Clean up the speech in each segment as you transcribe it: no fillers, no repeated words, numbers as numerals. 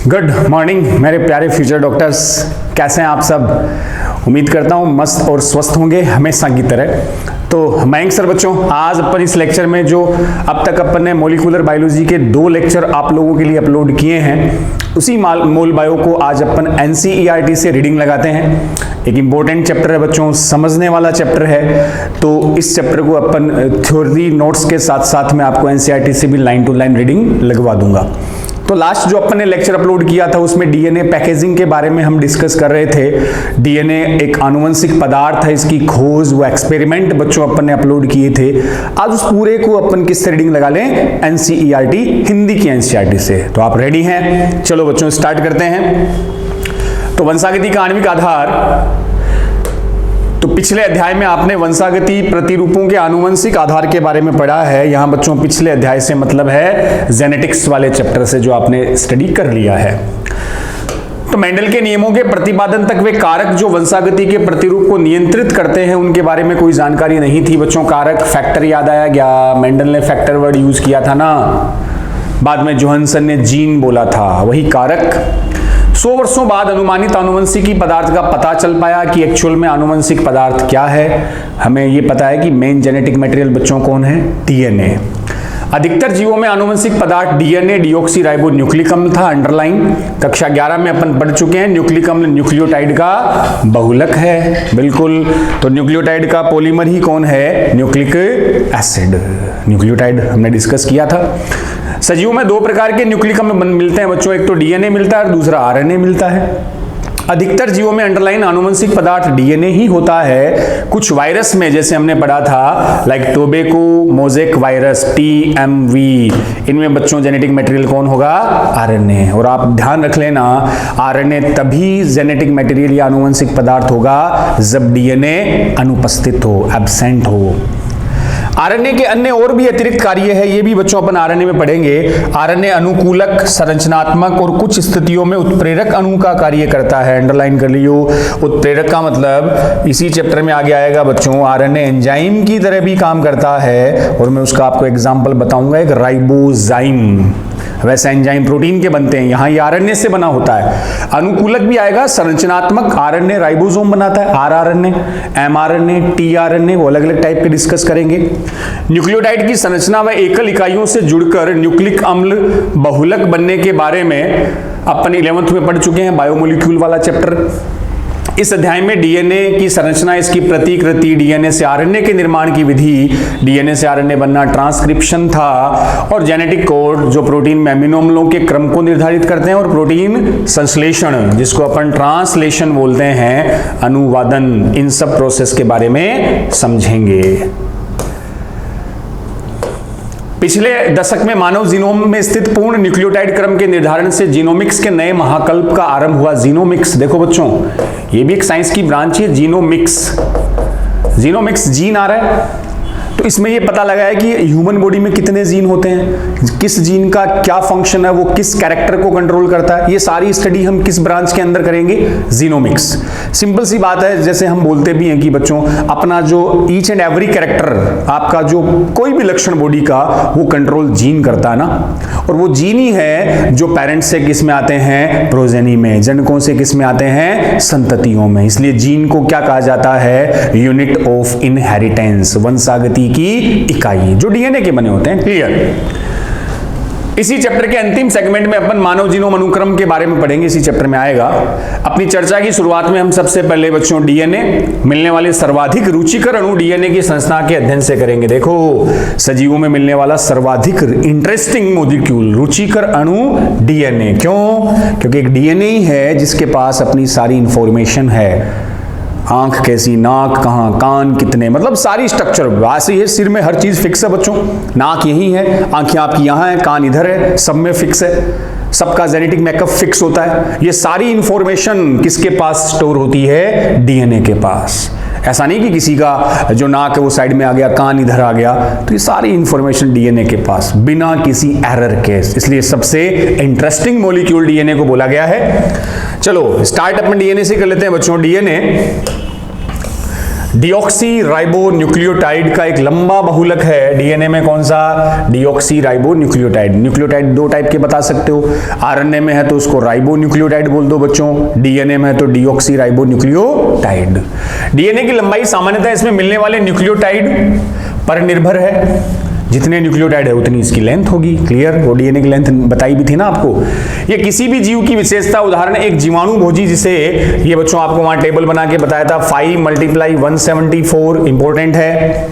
Good morning मेरे प्यारे future doctors, कैसे हैं आप सब। उम्मीद करता हूँ मस्त और स्वस्थ होंगे हमेशा की तरह। तो मयंक सर बच्चों, आज अपन इस लेक्चर में जो अब तक अपन ने मॉलिक्यूलर बायोलॉजी के 2 लेक्चर आप लोगों के लिए अपलोड किए हैं, उसी मोल बायो को आज अपन एनसीईआरटी से रीडिंग लगाते हैं। एक इंपॉर्टेंट चैप्टर है बच्चों, समझने वाला चैप्टर है। तो इस चैप्टर को अपन थ्योरी नोट्स के साथ साथ में आपको एनसीईआरटी से भी लाइन टू लाइन रीडिंग लगवा दूंगा। तो लास्ट जो अपन ने लेक्चर अपलोड किया था उसमें डीएनए पैकेजिंग के बारे में हम डिस्कस कर रहे थे। डीएनए एक आनुवंशिक पदार्थ है, इसकी खोज वो एक्सपेरिमेंट बच्चों अपन ने अपलोड किए थे। आज उस पूरे को अपन किससे रीडिंग लगा लें, एनसीईआरटी हिंदी की एनसीईआरटी से। तो आप रेडी हैं? चलो बच्चों स्टार्ट करते हैं। तो वंशागति का आणविक आधार, तो पिछले अध्याय में आपने वंशागति प्रतिरूपों के आनुवंशिक आधार के बारे में पढ़ा है। यहां बच्चों पिछले अध्याय से मतलब है जेनेटिक्स वाले चैप्टर से जो आपने स्टडी कर लिया है। तो मेंडल के नियमों के प्रतिपादन तक वे कारक जो वंशागति के प्रतिरूप को नियंत्रित करते हैं उनके बारे में कोई जानकारी नहीं थी बच्चों। कारक, फैक्टर याद आया क्या? मेंडल ने फैक्टर वर्ड यूज किया था ना, बाद में जोहानसन ने जीन बोला था, वही कारक। 100 वर्षों बाद अनुमानित आनुवंशिकी पदार्थ का पता चल पाया कि एक्चुअल में आनुवंशिक पदार्थ क्या है। हमें यह पता है कि मेन जेनेटिक मटेरियल बच्चों कौन है, डीएनए। अधिकतर जीवों में आनुवंशिक पदार्थ डीएनए डीऑक्सी राइबो न्यूक्लिक अम्ल था। अंडरलाइन कक्षा 11 में अपन पढ़ चुके हैं। न्यूक्लिक अम्ल न्यूक्लियोटाइड का बहुलक है, बिल्कुल। तो न्यूक्लियोटाइड का पॉलीमर ही कौन है, न्यूक्लिक एसिड। न्यूक्लियोटाइड हमने डिस्कस किया था। सजीवों में 2 प्रकार के न्यूक्लिक अम्ल मिलते हैं बच्चों, एक तो डीएनए मिलता है और दूसरा आरएनए मिलता है। अधिकतर जीवों में अंडरलाइन आनुवंशिक पदार्थ डीएनए ही होता है। कुछ वायरस में जैसे हमने पढ़ा था like tobacco mosaic virus TMV, इनमें बच्चों जेनेटिक मटेरियल कौन होगा, आरएनए। और आप ध्यान रख लेना, आरएनए तभी जेनेटिक मटेरियल या आनुवंशिक पदार्थ होगा जब डीएनए अनुपस्थित हो, एब्सेंट हो। आरएनए के अन्य और भी अतिरिक्त कार्य है, ये भी बच्चों अपन आरएनए में पढ़ेंगे। आरएनए अनुकूलक, संरचनात्मक और कुछ स्थितियों में उत्प्रेरक अणु का कार्य करता है। अंडरलाइन कर लियो। उत्प्रेरक का मतलब इसी चैप्टर में आगे आएगा बच्चों। आरएनए एंजाइम की तरह भी काम करता है और मैं उसका आपको एग्जांपल बताऊंगा, एक राइबोजाइम। वैसे एंजाइम प्रोटीन के बनते हैं, यहां ये आरएनए से बना होता है। अनुकूलक भी आएगा, संरचनात्मक आरएनए राइबोसोम बनाता है, आरआरएनए, एमआरएनए, टीआरएनए, वो अलग अलग टाइप के डिस्कस करेंगे। न्यूक्लियोटाइड की संरचना व एकल इकाइयों से जुड़कर न्यूक्लिक अम्ल बहुलक बनने के बारे में अपन 11th में पढ़ चुके हैं, बायोमोलिक्यूल वाला चैप्टर। इस अध्याय में डीएनए की संरचना, इसकी प्रतिकृति, डीएनए से आरएनए के निर्माण की विधि, डीएनए से आरएनए बनना ट्रांसक्रिप्शन था, और जेनेटिक कोड जो प्रोटीन में अमीनो अम्लों के क्रम को निर्धारित करते हैं, और प्रोटीन संश्लेषण जिसको अपन ट्रांसलेशन बोलते हैं, अनुवादन, इन सब प्रोसेस के बारे में समझेंगे। पिछले दशक में मानव जीनोम में स्थित पूर्ण न्यूक्लियोटाइड क्रम के निर्धारण से जीनोमिक्स के नए महाकल्प का आरंभ हुआ। जीनोमिक्स देखो बच्चों, ये भी एक साइंस की ब्रांच है, जीनोमिक्स। जीनोमिक्स जीन आ रहा है, तो इसमें ये पता लगा है कि ह्यूमन बॉडी में कितने जीन होते हैं, किस जीन का क्या फंक्शन है, वो किस कैरेक्टर को कंट्रोल करता है। ये सारी स्टडी हम किस ब्रांच के अंदर करेंगे, जीनोमिक्स। सिंपल सी बात है, जैसे हम बोलते भी हैं कि बच्चों अपना जो ईच एंड एवरी कैरेक्टर, आपका जो कोई भी लक्षण बॉडी का, वो कंट्रोल जीन करता है ना। और वो जीन ही है जो पेरेंट्स से किस में आते हैं, प्रोजेनी में, जनकों से किस में आते हैं, संततियों में। इसलिए जीन को क्या कहा जाता है, यूनिट ऑफ इनहेरिटेंस, वंशागति की इकाई, जो डीएनए के बने होते हैं। क्लियर? इसी चैप्टर के अंतिम सेगमेंट में अपन मानव जीनोम अनुक्रम के बारे में पढ़ेंगे, इसी चैप्टर में आएगा। अपनी चर्चा की शुरुआत में हम सबसे पहले बच्चों डीएनए मिलने वाले सर्वाधिक रुचिकर अणु डीएनए की संरचना के अध्ययन से करेंगे। देखो, सजीवों में मिलने वाला सर्वाधिक इंटरेस्टिंग मॉलिक्यूल, रुचिकर अणु डीएनए। क्यों? क्योंकि एक डीएनए ही है जिसके पास अपनी सारी इंफॉर्मेशन है। आंख कैसी, नाक कहाँ, कान कितने, मतलब सारी स्ट्रक्चर वैसे ही है। सिर में हर चीज फिक्स है बच्चों, नाक यही है, आंखें आपकी यहाँ है, कान इधर है, सब में फिक्स है, सबका जेनेटिक मेकअप फिक्स होता है। ये सारी इंफॉर्मेशन किसके पास स्टोर होती है, डीएनए के पास। ऐसा नहीं कि किसी का जो नाक है वो साइड में आ गया, कान इधर आ गया, तो ये सारी इंफॉर्मेशन डीएनए के पास, बिना किसी एरर के। इसलिए सबसे इंटरेस्टिंग मॉलिक्यूल डीएनए को बोला गया है। चलो स्टार्ट अपन डीएनए से कर लेते हैं बच्चों। डिऑक्सी राइबो न्यूक्लियोटाइड का एक लंबा बहुलक है डीएनए में, कौन सा? Deoxy ribo nucleotide. न्यूक्लियोटाइड दो टाइप के बता सकते हो, आरएनए में है तो उसको राइबो न्यूक्लियोटाइड बोल दो बच्चों, डीएनए में है तो डिऑक्सी राइबो न्यूक्लियोटाइड। डीएनए की लंबाई सामान्यतः इसमें मिलने वाले न्यूक्लियोटाइड पर निर्भर है, जितने न्यूक्लियोटाइड है उतनी इसकी लेंथ होगी। क्लियर? वो डीएनए की लेंथ बताई भी थी ना आपको। ये किसी भी जीव की विशेषता, उदाहरण एक जीवाणु भोजी, जिसे ये बच्चों आपको वहां टेबल बना के बताया था 5 × 174 इंपॉर्टेंट है,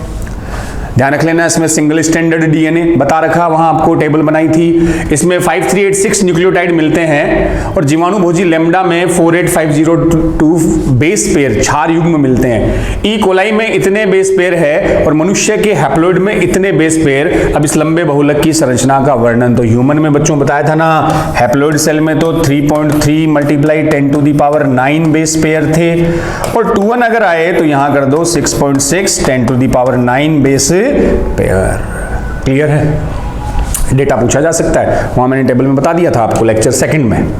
ध्यान रख लेना। इसमें सिंगल स्टैंडर्ड डीएनए बता रखा, वहां आपको टेबल बनाई थी। इसमें 5386 न्यूक्लियोटाइड मिलते हैं और जीवाणु भोजी लेम्डा में 48502 बेस पेयर क्षार युग्म मिलते हैं। ई कोलाई में इतने बेस पेयर है और मनुष्य के हैप्लॉइड में इतने बेस पेयर। अब इस लंबे बहुलक की संरचना का वर्णन तो ह्यूमन में बच्चों बताया था ना, हैप्लॉइड सेल में तो 3.3 × 10⁹ बेस पेयर थे और 2 अगर आए तो यहां कर दो 6.6 10⁹ बेस पेयर। क्लियर है? डेटा पूछा जा सकता है, वहां मैंने टेबल में बता दिया था आपको लेक्चर सेकंड में।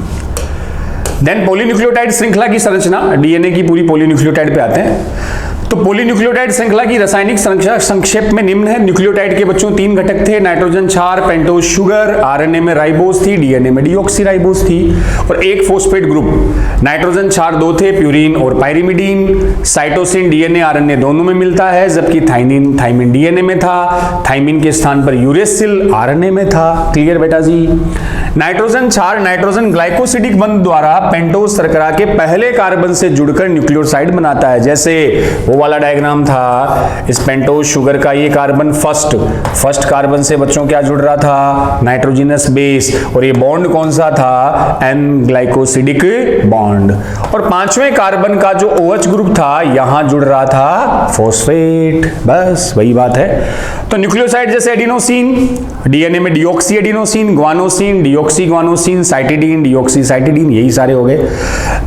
देन पॉलीन्यूक्लियोटाइड श्रृंखला की संरचना, डीएनए की पूरी पॉलीन्यूक्लियोटाइड पे आते हैं। तो पॉलीन्यूक्लियोटाइड श्रृंखला की रासायनिक संरचना संक्षेप में निम्न है। न्यूक्लियोटाइड के बच्चों 3 घटक थे, नाइट्रोजन क्षार, पेंटोज शुगर, आरएनए में राइबोज थी, डीएनए में डीऑक्सी राइबोज थी और एक फॉस्फेट ग्रुप। नाइट्रोजन क्षार 2 थे, प्यूरिन और पायरिमिडीन। साइटोसिन डीएनए आरएनए दोनों में मिलता है, जबकि थाइमिन डीएनए में था। थाइमिन के स्थान पर यूरेसिल आरएनए में था। क्लियर बेटा जी? नाइट्रोजन क्षार नाइट्रोजन ग्लाइकोसिडिक बंध द्वारा पेंटोज शर्करा के पहले कार्बन से जुड़कर न्यूक्लियोसाइड बनाता है। जैसे वो वाला डायग्राम था, इस पेंटोज शुगर का ये कार्बन फर्स्ट कार्बन से बच्चों क्या जुड़ रहा था? Nitrogenous base. और ये बॉन्ड कौन सा था? N glycosidic bond. और 5वें कार्बन का जो OH ग्रुप था यहां जुड़ रहा था फॉस्फेट। बस वही बात है। तो न्यूक्लियोसाइड जैसे एडिनोसिन, डीएनए में deoxy adenosine, guanosine, deoxy guanosine, cytidine, deoxy cytidine, यही सारे हो गए।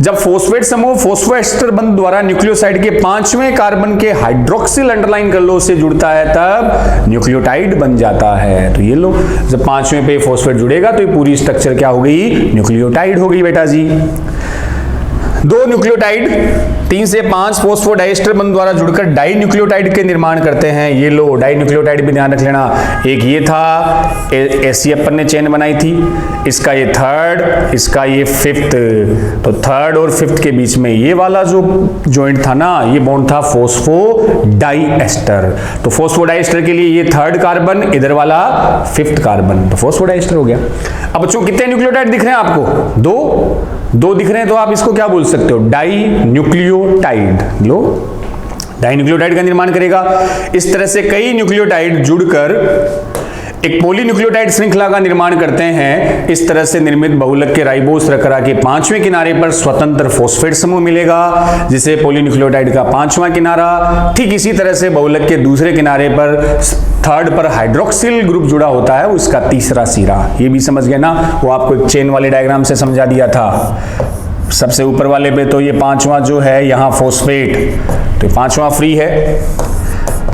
जब फॉस्फेट समूह फॉस्फोएस्टर बंध द्वारा न्यूक्लियोसाइड के 5वें कार्बन के हाइड्रोक्सिल अंडरलाइन कर लो से जुड़ता है तब न्यूक्लियोटाइड बन जाता है। तो ये लो, जब 5वें पे फॉस्फेट जुड़ेगा तो ये पूरी स्ट्रक्चर क्या हो गई? न्यूक्लियोटाइड हो गई बेटा जी। 2 न्यूक्लियोटाइड 3 से 5 फॉस्फोडाइएस्टर बंध द्वारा जुड़कर डाई न्यूक्लियोटाइड के निर्माण करते हैं। ये लो, डाई न्यूक्लियोटाइड भी ध्यान रख लेना। एक ये था, ऐसी अपन ने चेन बनाई थी, इसका ये 3rd, इसका ये 5th। तो 3rd और 5th के बीच में ये वाला जो जॉइंट था ना, ये बॉन्ड था फॉस्फोडाइएस्टर। तो फॉस्फोडाइएस्टर के लिए ये 3rd कार्बन, इधर वाला 5th कार्बन, तो फॉस्फोडाइएस्टर हो गया। अब बच्चों कितने न्यूक्लियोटाइड दिख रहे हैं आपको? 2 दिख रहे हैं, तो आप इसको क्या बोल सकते हो? Dinucleotide. लो, डाई न्यूक्लियोटाइड का निर्माण करेगा। इस तरह से कई न्यूक्लियोटाइड जुड़कर एक पॉलीन्यूक्लियोटाइड श्रृंखला का निर्माण करते हैं। इस तरह से निर्मित बहुलक के राइबोज शर्करा के 5वें किनारे पर स्वतंत्र फॉस्फेट समूह मिलेगा, जिसे पॉलीन्यूक्लियोटाइड का 5वां किनारा। ठीक इसी तरह से बहुलक के दूसरे किनारे पर 3rd पर हाइड्रोक्सिल ग्रुप जुड़ा होता है, उसका 3रा सिरा। ये भी समझ गए ना, वो आपको एक चेन वाले डायग्राम से समझा दिया था। सबसे ऊपर वाले पे तो ये 5वां जो है यहाँ फॉस्फेट, तो 5वां फ्री है।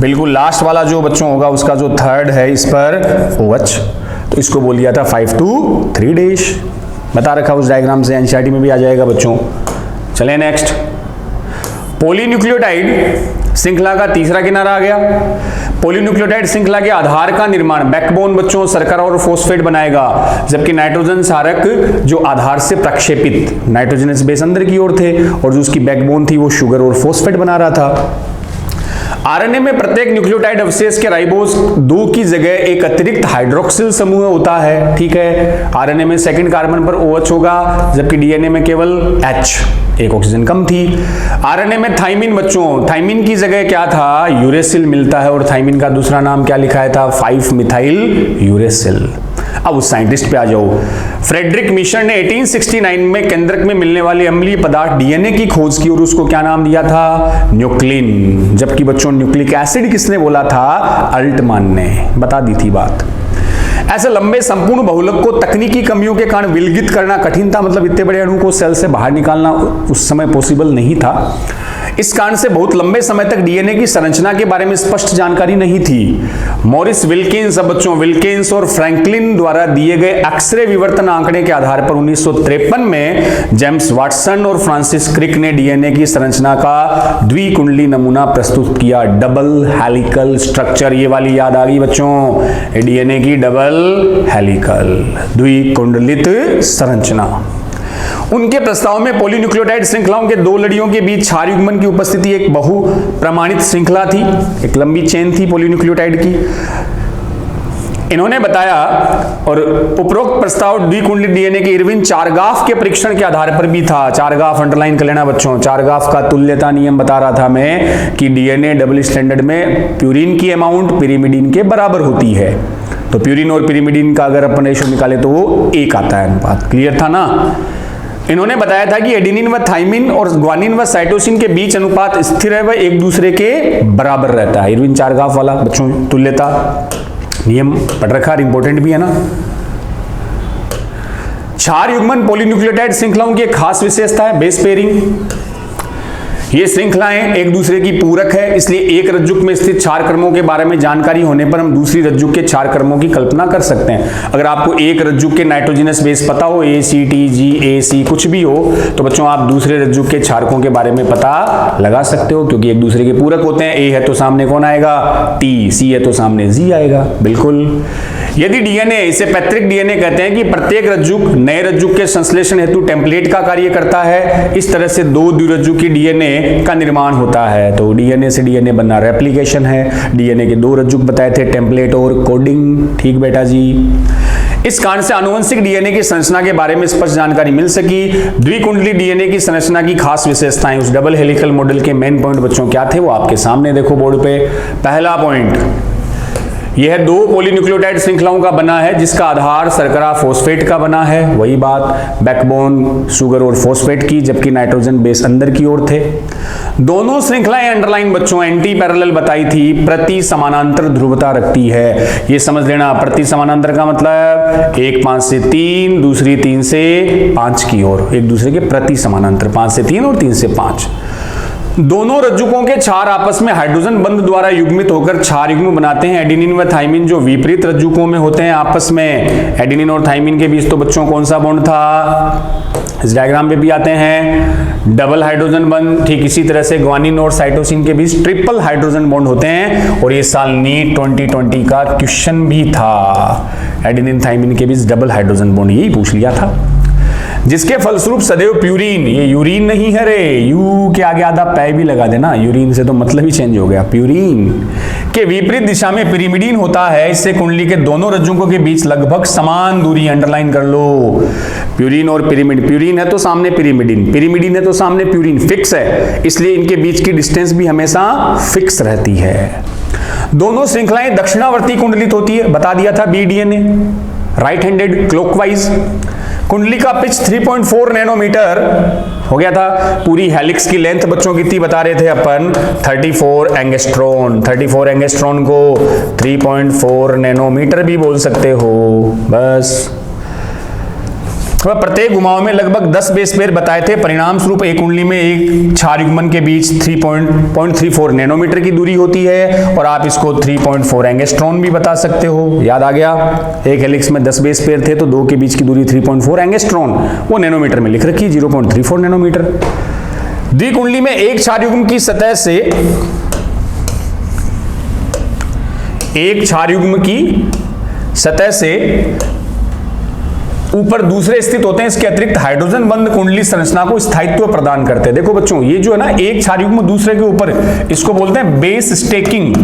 बिल्कुल लास्ट वाला जो बच्चों होगा उसका जो 3rd है इस पर OH, तो इसको बोल दिया था 5 to 3' बता रखा उस डायग्राम से, एनसीईआरटी में भी आ जाएगा बच्चों। चलें नेक्स्ट, पॉलीन्यूक्लियोटाइड श्रृंखला का 3रा किनारा आ गया। पॉलीन्यूक्लियोटाइड श्रृंखला के आधार का निर्माण बैकबोन बच्चों शर्करा और फॉस्फेट बनाएगा, जबकि नाइट्रोजन क्षारक जो आधार से प्रक्षेपित, नाइट्रोजनस बेस अंदर की ओर थे और जो उसकी बैकबोन थी वो शुगर और फॉस्फेट बना रहा था। आरएनए में प्रत्येक न्यूक्लियोटाइड अवशेष के राइबोज 2 की जगह एक अतिरिक्त हाइड्रोक्सिल समूह होता है। ठीक है, आरएनए में 2nd कार्बन पर OH होगा, जबकि डीएनए में केवल H, एक ऑक्सीजन कम थी। आरएनए में थाइमिन बच्चों, थाइमिन की जगह क्या था? यूरेसिल मिलता है और थाइमिन का दूसरा नाम क्या लिखा था? 5-मिथाइल यूरेसिल। अब उस साइंटिस्ट पे आ जाओ। फ्रेडरिक मिशर ने 1869 में केंद्रक में मिलने वाले अम्लीय पदार्थ डीएनए की खोज की और उसको क्या नाम दिया था? न्यूक्लिन। जबकि बच्चों न्यूक्लिक एसिड किसने बोला था? अल्टमान ने। बता दी थी बात। ऐसे लंबे संपूर्ण बहुलक को तकनीकी कमियों के कारण विलगित करना कठिन था, मतलब इतने बड़े अणु को सेल से बाहर निकालना उस समय पॉसिबल नहीं था। इस कारण से बहुत लंबे समय तक डीएनए की संरचना के बारे में स्पष्ट जानकारी नहीं थी। मॉरिस विल्किंस, अब बच्चों विल्किंस और फ्रैंकलिन द्वारा दिए गए एक्सरे विवर्तन आंकड़े के आधार पर 1953 में जेम्स वाटसन और फ्रांसिस क्रिक ने डीएनए की संरचना का द्विकुंडली नमूना प्रस्तुत किया। डबल हेलिकल स्ट्रक्चर, ये वाली याद आ गई बच्चों, डीएनए की डबल हेलिकल द्विकुंडलित संरचना। उनके प्रस्ताव में पॉलीन्यूक्लियोटाइड श्रृंखलाओं के दो लड़ियों के बीच क्षार युग्मन की उपस्थिति एक बहु प्रमाणित श्रृंखला थी, एक लंबी चेन थी पॉलीन्यूक्लियोटाइड की। इन्होंने बताया, और उपरोक्त प्रस्ताव द्विकुंडलित डीएनए के इरविन चारगाफ के परीक्षण के आधार पर भी था। चारगाफ अंडरलाइन कर लेना बच्चों, चारगाफ का तुल्यता नियम बता रहा था मैं कि डीएनए डबल स्टैंडर्ड में प्यूरिन की अमाउंट पिरिमिडीन के बराबर होती है। तो प्यूरिन और पिरिमिडीन का अगर अपन रेशो निकाले तो वो 1 आता है अनुपात। क्लियर था ना। इन्होंने बताया था कि एडेनिन व थाइमिन और ग्वानिन व साइटोसिन के बीच अनुपात स्थिर है व एक दूसरे के बराबर रहता है। इरविन चारगाफ वाला बच्चों तुल्यता नियम पढ़ रखा, इंपॉर्टेंट भी है ना। क्षार युग्मन पॉलीन्यूक्लियोटाइड श्रृंखलाओं की एक खास विशेषता है बेस पेयरिंग। ये श्रृंखलाएं एक दूसरे की पूरक है, इसलिए एक रज्जुक में स्थित क्षार क्रमों के बारे में जानकारी होने पर हम दूसरी रज्जुक के क्षार क्रमों की कल्पना कर सकते हैं। अगर आपको एक रज्जुक के नाइट्रोजनस बेस पता हो, ACTGAC कुछ भी हो, तो बच्चों आप दूसरे रज्जुक के क्षारकों के बारे में पता लगा सकते हो, क्योंकि एक दूसरे के पूरक होते हैं। A है तो सामने कौन आएगा? T, C है तो सामने G आएगा। बिल्कुल। यदि डीएनए, इसे पैतृक डीएनए कहते हैं कि प्रत्येक रज्जुक नए रज्जुक के संश्लेषण हेतु टेम्पलेट का कार्य करता है। इस तरह से दो द्विरज्जुकी डीएनए का निर्माण होता है। तो डीएनए से डीएनए बनना रेप्लिकेशन है। डीएनए के दो रज्जुक बताए थे, टेम्पलेट और कोडिंग। ठीक बेटा जी। इस कारण से आनुवंशिक डीएनए की संरचना के बारे में स्पष्ट जानकारी मिल सकी। द्विकुंडली डीएनए की संरचना की खास विशेषताएं, उस डबल हेलिकल मॉडल के मेन पॉइंट बच्चों क्या थे वो आपके सामने देखो बोर्ड पे। पहला पॉइंट, यह दो पॉलीन्यूक्लियोटाइड श्रृंखलाओं का बना है जिसका आधार शर्करा फॉस्फेट का बना है। वही बात, बैकबोन शुगर और फॉस्फेट की, जबकि नाइट्रोजन बेस अंदर की ओर थे। दोनों श्रृंखलाएं अंडरलाइन बच्चों एंटी पैरेलल बताई थी, प्रति समानांतर ध्रुवता रखती है। ये समझ लेना, प्रति समानांतर का मतलब एक 5 से 3, दूसरी 3 से 5 की ओर, एक दूसरे के प्रति समानांतर, 5 से 3 और 3 से 5। दोनों रज्जुकों के क्षार आपस में हाइड्रोजन बंध द्वारा युग्मित होकर क्षार युग्म बनाते हैं। एडेनिन व थाइमिन जो विपरीत रज्जुकों में होते हैं आपस में, एडेनिन और थाइमिन के बीच तो बच्चों कौन सा बॉन्ड था? इस डायग्राम पे भी आते हैं डबल हाइड्रोजन बंध। ठीक इसी तरह से ग्वानिन और साइटोसिन के बीच ट्रिपल हाइड्रोजन बॉन्ड होते हैं। और ये साल नीट 2020 का क्वेश्चन भी था, एडेनिन थाइमिन के बीच डबल हाइड्रोजन बॉन्ड, यही पूछ लिया था। जिसके फलस्वरूप सदैव प्यूरिन, ये यूरिन नहीं है रे, यू के आगे आधा पै भी लगा देना, यूरिन से तो मतलब ही चेंज हो गया, प्यूरिन के विपरीत दिशा में पिरिमिडीन होता है। इससे कुंडली के दोनों रज्जुकों के बीच लगभग समान दूरी, अंडरलाइन कर लो, प्यूरिन और पिरिमिड, प्यूरिन है तो सामने पिरिमिडीन, पिरिमिडीन है तो सामने प्यूरिन, फिक्स है, इसलिए इनके बीच की डिस्टेंस भी हमेशा फिक्स रहती है। दोनों श्रृंखलाएं दक्षिणावर्ती कुंडलित होती है, बता दिया था BDNA, राइट हैंडेड क्लॉकवाइज। कुंडली का पिच 3.4 नैनोमीटर हो गया था। पूरी हेलिक्स की लेंथ बच्चों कितनी बता रहे थे अपन? 34 एंगस्ट्रॉन। 34 एंगस्ट्रॉन को 3.4 नैनोमीटर भी बोल सकते हो। बस प्रत्येक घुमाव में लगभग 10 बेस पेयर बताए थे। परिणाम स्वरूप एक कुंडली में एक क्षार युग्मन के बीच 3.34 नैनोमीटर की दूरी होती है, और आप इसको 3.4 एंगस्ट्रॉन भी बता सकते हो। याद आ गया? एक हेलिक्स में 10 बेस पेयर थे तो दो के बीच की दूरी 3.4 एंगस्ट्रॉन, वो नैनोमीटर में लिख रखी 0.34 नैनोमीटर। द्विकुंडली में एक क्षार युग्म की सतह से, एक क्षार युग्म की सतह से ऊपर दूसरे स्थित होते हैं। इसके अतिरिक्त हाइड्रोजन बंध कुंडली संरचना को स्थायित्व प्रदान करते हैं। देखो बच्चों, ये जो है ना एक क्षार युग्म दूसरे के ऊपर, इसको बोलते हैं बेस स्टेकिंग।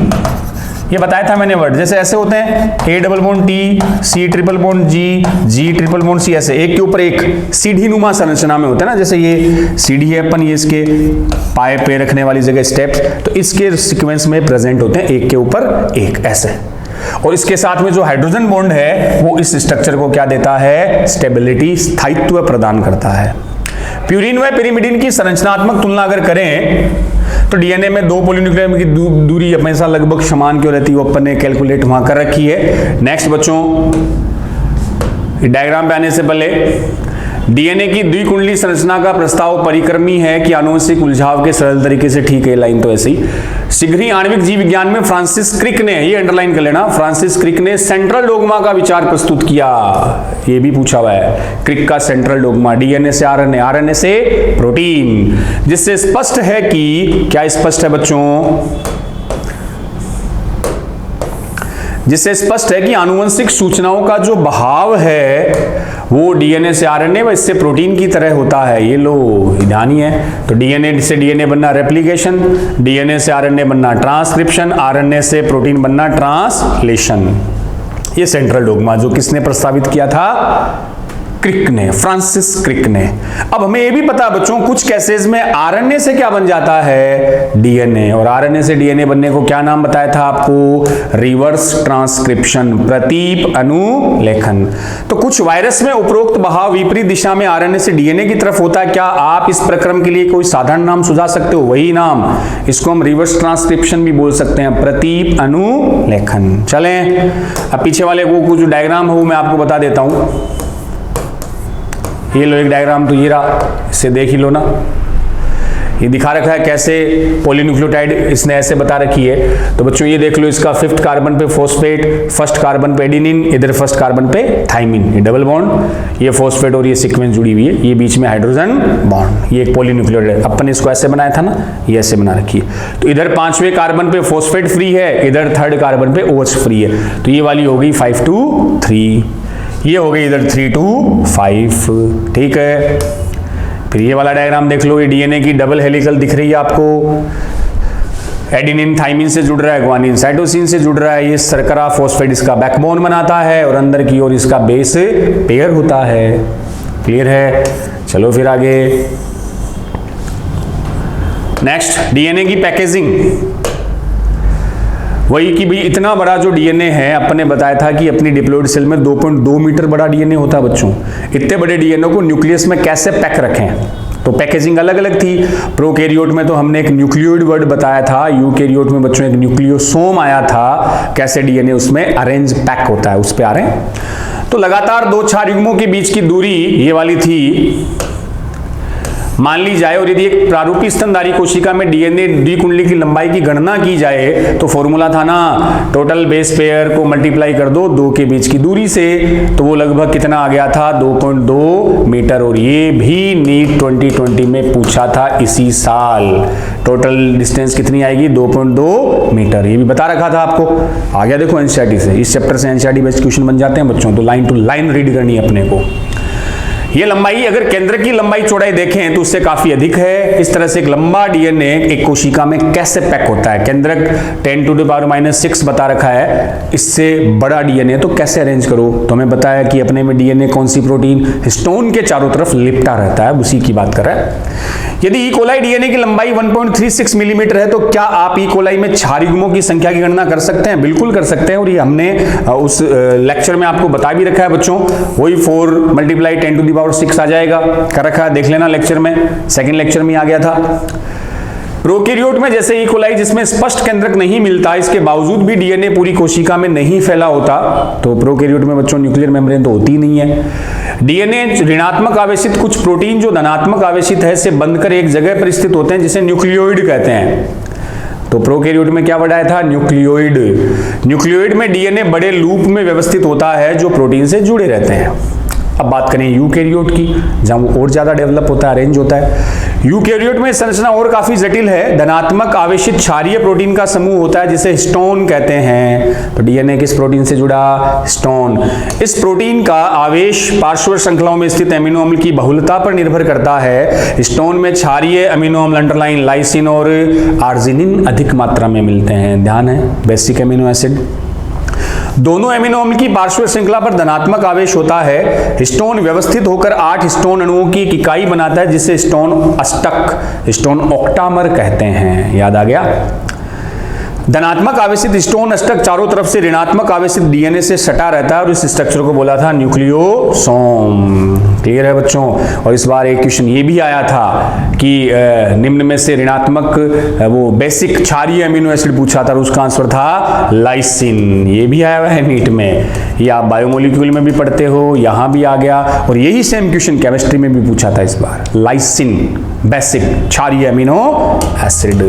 ये बताया था मैंने वर्ड, जैसे ऐसे होते हैं A double bond T, C triple bond G, G triple bond C, ऐसे एक के ऊपर एक सीढ़ी नुमा संरचना में होते हैं ना। जैसे ये सीढ़ी है अपन, ये इसके पाए पे रखने वाली जगह स्टेप्स, तो इसके सीक्वेंस में प्रेजेंट होते हैं एक के ऊपर एक ऐसे। और इसके साथ में जो हाइड्रोजन बॉन्ड है वो इस स्ट्रक्चर को क्या देता है? स्टेबिलिटी, स्थायित्व प्रदान करता है। प्यूरिन व पिरिमिडीन की संरचनात्मक तुलना अगर करें तो डीएनए में दो पॉलीन्यूक्लियोटाइड की दूरी हमेशा लगभग समान क्यों रहती है, वो अपन ने कैलकुलेट वहां कर रखी है। नेक्स्ट बच्चों, डायग्राम पे आने से पहले डीएनए की द्विकुंडली संरचना का प्रस्ताव परिक्रमी है कि आनुवंशिक उलझाव के सरल तरीके से, ठीक है लाइन तो ऐसी। शीघ्र ही आणविक जीव विज्ञान में फ्रांसिस क्रिक ने, ये अंडरलाइन कर लेना, फ्रांसिस क्रिक ने सेंट्रल डोग्मा का विचार प्रस्तुत किया। ये भी पूछा हुआ है, क्रिक का सेंट्रल डोग्मा, डीएनए से आरएनए, आरएनए से प्रोटीन, जिससे स्पष्ट है कि, क्या स्पष्ट है बच्चों, जिससे स्पष्ट है कि आनुवंशिक सूचनाओं का जो बहाव है वो डीएनए से आरएनए व इससे प्रोटीन की तरह होता है। ये लो ध्यान ही है। तो डीएनए से डीएनए बनना रेप्लिकेशन, डीएनए से आरएनए बनना ट्रांसक्रिप्शन, आरएनए से प्रोटीन बनना ट्रांसलेशन। ये सेंट्रल डोग्मा जो किसने प्रस्तावित किया था, क्रिक ने, फ्रांसिस क्रिक ने। अब हमें यह भी पता बच्चों कुछ केसेस में आरएनए से क्या बन जाता है, डीएनए, और आरएनए से डीएनए बनने को क्या नाम बताया था आपको, रिवर्स ट्रांसक्रिप्शन, प्रतीप अनुलेखन। तो कुछ वायरस में उपरोक्त बहाव विपरीत दिशा में आरएनए से डीएनए की तरफ होता है। क्या आप इस प्रक्रम के लिए कोई साधारण नाम सुझा सकते हो, वही नाम, इसको हम रिवर्स ट्रांसक्रिप्शन भी बोल सकते हैं, प्रतीप अनुलेखन। चलें अब पीछे वाले को कुछ डायग्राम हो मैं आपको बता देता हूं। ये लो एक डायग्राम, तो ये रहा, इससे देख ही लो ना। ये दिखा रखा है कैसे पॉलीन्यूक्लियोटाइड इसने ऐसे बता रखी है। तो बच्चों ये देख लो, इसका 5th कार्बन पे फॉस्फेट, 1st कार्बन पे एडिनिन, इधर 1st कार्बन पे थाइमिन, ये डबल बॉन्ड, ये फॉस्फेट और ये सीक्वेंस जुड़ी हुई है, ये बीच में हाइड्रोजन बॉन्ड, ये एक पॉलीन्यूक्लियोटाइड। अपन इसको ऐसे बनाया था ना, ये ऐसे बना रखी है। तो इधर 5वें कार्बन पे फॉस्फेट फ्री है, इधर 3rd कार्बन पे OH फ्री है। तो ये वाली हो गई 5 to 3, ये हो गई इधर 3 to 5, ठीक है। फिर ये वाला डायग्राम देख लो, ये डीएनए की डबल हेलिकल दिख रही है आपको, एडिनिन थाइमिन से जुड़ रहा है, ग्वानिन साइटोसिन से जुड़ रहा है, ये शर्करा फॉस्फेट इसका बैकबोन बनाता है और अंदर की ओर इसका बेस पेयर होता है। क्लियर है? चलो फिर आगे, नेक्स्ट डीएनए की पैकेजिंग। वही कि भाई इतना बड़ा जो डीएनए है, अपन ने बताया था कि अपनी डिप्लॉइड सेल में 2.2 मीटर बड़ा डीएनए होता है बच्चों। इतने बड़े डीएनए को न्यूक्लियस में कैसे पैक रखें, तो पैकेजिंग अलग अलग थी। प्रोकैरियोट में तो हमने एक न्यूक्लियोइड वर्ड बताया था, यूकैरियोट में बच्चों एक न्यूक्लियोसोम आया था, कैसे डीएनए उसमें अरेंज पैक होता है, उस पर आ रहे हैं। तो लगातार 2 क्षार युग्मों के बीच की दूरी ये वाली थी मान ली जाए, और यदि एक प्रारूपी स्तनधारी कोशिका में डीएनए द्विकुंडली की लंबाई की गणना की जाए तो फॉर्मूला था ना, टोटल बेस पेयर को मल्टीप्लाई कर दो 2 के बीच की दूरी से, तो वो लगभग कितना आ गया था, 2.2 मीटर। और ये भी नीट 2020 में पूछा था इसी साल, टोटल डिस्टेंस कितनी आएगी, 2.2 मीटर। ये भी बता रखा था आपको, आ गया देखो एनसीईआरटी से, इस चैप्टर से एनसीईआरटी बेस्ड क्वेश्चन बन जाते हैं बच्चों। तो लाइन टू लाइन रीड करनी है अपने को। ये लंबाई, अगर केंद्र की लंबाई चौड़ाई देखें तो उससे काफी अधिक है। इस तरह से एक लंबा डीएनए एक कोशिका में कैसे पैक होता है, केंद्रक 10⁻⁻⁶ बता रखा है, इससे बड़ा डीएनए तो कैसे अरेंज करो। तो हमें बताया कि अपने में डीएनए कौन सी प्रोटीन, हिस्टोन के चारों तरफ लिपटा रहता है, उसी की बात कर रहा है। यदि ई कोलाई डीएनए की लंबाई 1.36 मिलीमीटर है तो क्या आप ई कोलाई में क्षार युग्मों की संख्या की गणना कर सकते हैं? बिल्कुल कर सकते हैं, और ये हमने उस लेक्चर में आपको बता भी रखा है बच्चों। वही 4 × 10⁻⁶ आ जाएगा, कर रखा है, देख लेना लेक्चर में, सेकंड लेक्चर में आ गया था। प्रोकैरियोट में जैसे ई कोलाई जिसमें स्पष्ट केंद्रक नहीं मिलता, इसके बावजूद भी डीएनए पूरी कोशिका में नहीं फैला होता, तो प्रोकैरियोट में बच्चों न्यूक्लियर मेम्ब्रेन तो होती ही नहीं है। डीएनए ऋणात्मक आवेशित कुछ प्रोटीन जो धनात्मक आवेशित है से बंधकर एक जगह पर स्थित होते हैं, जिसे न्यूक्लियोइड कहते हैं। तो प्रोकैरियोट में क्या बढ़ाया था, न्यूक्लियोइड। न्यूक्लियोइड में डीएनए बड़े लूप में व्यवस्थित होता है जो प्रोटीन से जुड़े रहते हैं। अब बात करें यूकैरियोट की, जहां वो और ज्यादा डेवलप होता है, अरेंज होता है। यूकैरियोट में संरचना और काफी जटिल है। धनात्मक आवेशित क्षारीय प्रोटीन का समूह होता है जिसे हिस्टोन कहते हैं। तो डीएनए किस प्रोटीन से जुड़ा, हिस्टोन। इस प्रोटीन का आवेश पार्श्व श्रृंखलाओं में स्थित अमीनो अम्ल की बहुलता पर निर्भर करता है। हिस्टोन में क्षारीय अमीनो अम्ल अंडरलाइन लाइसिन और आर्जिनिन अधिक मात्रा में मिलते हैं, ध्यान है, बेसिक अमीनो एसिड। दोनों एमिनो अम्ल की पार्श्व श्रृंखला पर धनात्मक आवेश होता है। हिस्टोन व्यवस्थित होकर 8 हिस्टोन अणुओं की एक इकाई बनाता है जिसे हिस्टोन अष्टक, हिस्टोन ऑक्टामर कहते हैं। याद आ गया। धनात्मक आवेशित स्टोन अष्टक चारों तरफ से ऋणात्मक आवेशित डीएनए से सटा रहता है और इस स्ट्रक्चर को बोला था न्यूक्लियोसोम। क्लियर है बच्चों। और इस बार एक क्वेश्चन ये भी आया था कि निम्न में से ऋणात्मक वो बेसिक क्षारीय अमीनो एसिड पूछा था और उसका आंसर था लाइसिन। ये भी आया हुआ है नीट में, ये आप बायोमोलिक्यूल में भी पढ़ते हो, यहां भी आ गया और यही सेम क्वेश्चन केमिस्ट्री में भी पूछा था इस बार। लाइसिन बेसिक क्षारीय अमीनो एसिड।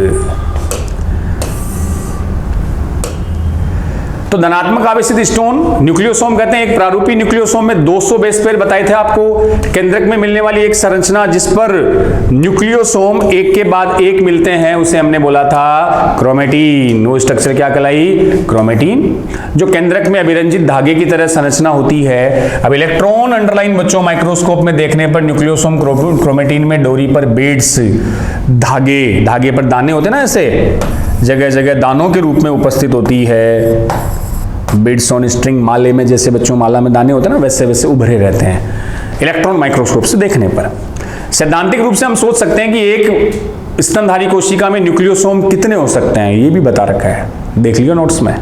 तो धनात्मक आवेशित स्टोन न्यूक्लियोसोम कहते हैं। एक प्रारूपी न्यूक्लियोसोम में 200 बेस पेयर बताए थे आपको। केंद्रक में मिलने वाली एक संरचना जिस पर न्यूक्लियोसोम एक के बाद एक मिलते हैं उसे हमने बोला था क्रोमेटीन। वो स्ट्रक्चर क्या कहलाई? क्रोमेटीन। जो केंद्रक में अभिरंजित धागे की तरह संरचना होती है। अब इलेक्ट्रॉन अंडरलाइन बच्चों माइक्रोस्कोप में देखने पर न्यूक्लियोसोम क्रोमेटीन में डोरी पर बीड्स धागे पर दाने होते हैं ना, ऐसे जगह जगह दानों के रूप में उपस्थित होती है। बीड्स ऑन स्ट्रिंग, माले में जैसे बच्चों माला में दाने होते हैं ना, वैसे वैसे उभरे रहते हैं इलेक्ट्रॉन माइक्रोस्कोप से देखने पर। सैद्धांतिक रूप से हम सोच सकते हैं कि एक स्तनधारी कोशिका में न्यूक्लियोसोम कितने हो सकते हैं, ये भी बता रखा है, देख लियो नोट्स में।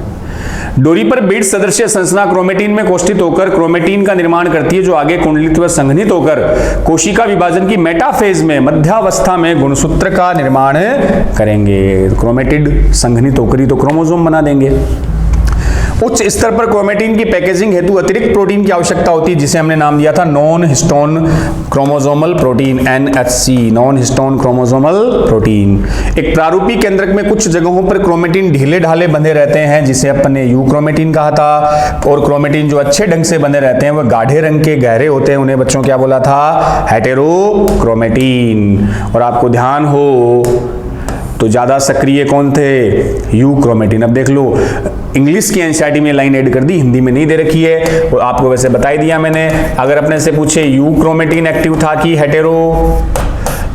डोरी पर बीड्स सदृश्य संरचना क्रोमेटीन में कोष्ठित होकर क्रोमेटीन का निर्माण करती है, जो आगे कुंडलित व संघनित होकर कोशिका विभाजन की मेटाफेज में मध्यावस्था में गुणसूत्र का निर्माण करेंगे। क्रोमेटिड संघनित होकर ही तो क्रोमोसोम बना देंगे। उच्च स्तर पर क्रोमेटीन की पैकेजिंग हेतु अतिरिक्त प्रोटीन की आवश्यकता होती है, जिसे हमने नाम दिया था non histone chromosomal protein, NHC, non histone chromosomal protein. एक प्रारूपी केंद्रक में कुछ जगहों पर क्रोमेटीन ढीले ढाले बंधे रहते हैं, जिसे अपन ने यूक्रोमेटीन कहा था। और क्रोमेटीन जो अच्छे ढंग से बंधे रहते हैं वह गाढ़े रंग के गहरे होते हैं, उन्हें बच्चों क्या बोला था? हेटेरोक्रोमेटीन। और आपको ध्यान हो तो ज्यादा सक्रिय कौन थे? यूक्रोमेटीन। अब देख लो, इंग्लिश की एनसीईआरटी में लाइन ऐड कर दी, हिंदी में नहीं दे रखी है, और आपको वैसे बता ही दिया मैंने। अगर अपने से पूछे यूक्रोमेटीन एक्टिव था कि हेटेरो,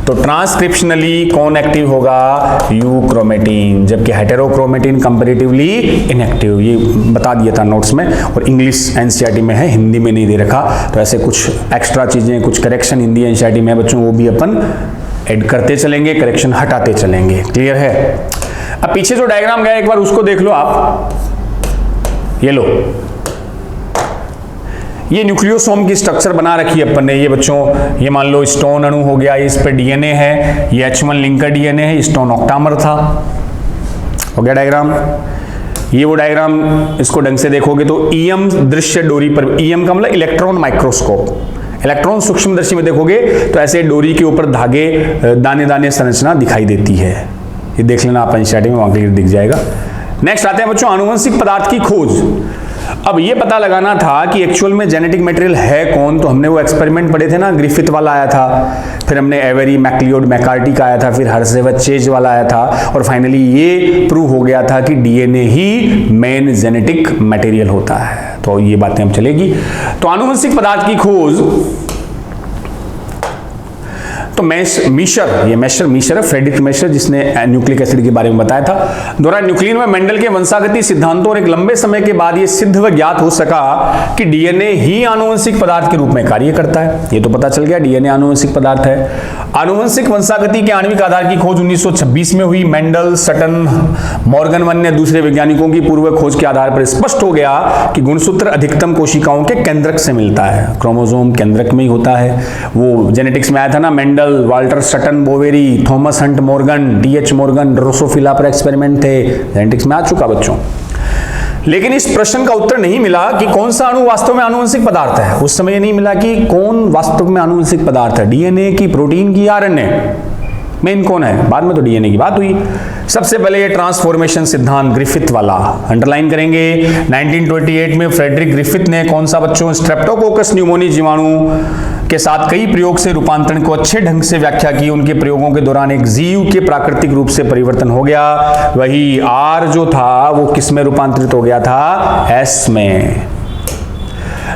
तो ट्रांसक्रिप्शनली कौन एक्टिव होगा? यूक्रोमेटीन, जबकि हेटेरोक्रोमेटीन कंपैरेटिवली इनएक्टिव। ये बता दिया था नोट्स में, और इंग्लिश एनसीईआरटी में है, हिंदी में नहीं दे रखा। तो ऐसे कुछ एक्स्ट्रा चीजें, कुछ करेक्शन हिंदी एनसीईआरटी में है बच्चों, वो भी अपन ऐड करते चलेंगे, करेक्शन हटाते चलेंगे। क्लियर है? अब पीछे जो डायग्राम गया एक बार उसको देख लो आप। ये लो, ये न्यूक्लियोसोम की स्ट्रक्चर बना रखी है अपन ने। ये बच्चों, ये मान लो स्टोन अणु हो गया, इस पे डीएनए है, ये H1 लिंकर डीएनए है, स्टोन ऑक्टामर था। हो गया डायग्राम। ये वो डायग्राम, इसको ढंग से देखोगे तो ईएम दृश्य डोरी पर, ईएम का मतलब इलेक्ट्रॉन माइक्रोस्कोप, इलेक्ट्रॉन सूक्ष्मदर्शी में देखोगे तो ऐसे डोरी के ऊपर धागे दाने दाने संरचना दिखाई देती है। ये देख लेना आप एनसीईआरटी में, वहां क्लियर दिख जाएगा। नेक्स्ट आते हैं बच्चों आनुवंशिक पदार्थ की खोज। अब ये पता लगाना था कि एक्चुअल में जेनेटिक मटेरियल है कौन, तो हमने वो एक्सपेरिमेंट पढ़े थे ना, ग्रिफिथ वाला आया था, फिर हमने एवेरी, मैक्लियोड, मैकार्टी का आया था, फिर हर्षवर्थ चेज वाला आया था, और फाइनली ये प्रूव हो गया था कि डीएनए ही मेन जेनेटिक मटेरियल होता है। तो ये बातें अब चलेगी। तो आनुवंशिक पदार्थ की खोज, तो मीशर फ्रेडरिक मेशर, जिसने न्यूक्लिक एसिड के बारे में बताया था। द्वारा न्यूक्लियन में मेंडल के वंशागति सिद्धांतों और एक लंबे समय के बाद यह सिद्ध व ज्ञात हो सका कि डीएनए ही आनुवंशिक पदार्थ के रूप में कार्य करता है। ये तो पता चल गया, डीएनए आनुवंशिक पदार्थ है। आनुवंशिक वंशागति के आणविक आधार की खोज 1926 में हुई। मेंडल, सटन, मॉर्गन व अन्य दूसरे वैज्ञानिकों की पूर्व खोज के आधार पर स्पष्ट हो गया कि गुणसूत्र अधिकतम कोशिकाओं के केंद्रक से मिलता है, क्रोमोसोम केंद्रक में ही होता है। वो जेनेटिक्स में आया था ना, Mendel, Walter Sutton Boveri, Thomas Hunt Morgan, TH Morgan, Drosophila पर एक्सपेरिमेंट थे, जेनेटिक्स में आ चुका बच्चों। लेकिन इस प्रश्न का उत्तर नहीं मिला कि कौन सा अणु वास्तव में आनुवंशिक पदार्थ है। उस समय नहीं मिला कि कौन वास्तव में आनुवंशिक पदार्थ है, डीएनए की, प्रोटीन की, आरएनए, मेन कौन है। बाद में तो डीएनए की बात हुई। सबसे पहले ये ट्रांसफॉर्मेशन सिद्धांत ग्रिफिथ वाला अंडरलाइन करेंगे। 1928 में फ्रेडरिक ग्रिफिथ ने कौन सा बच्चों, स्ट्रेप्टोकोकस न्यूमोनी जीवाणु के साथ कई प्रयोग से रूपांतरण को अच्छे ढंग से व्याख्या की। उनके प्रयोगों के दौरान एक जीव के प्राकृतिक रूप से परिवर्तन हो गया। वही आर जो था वो किस में रूपांतरित हो गया था? एस में।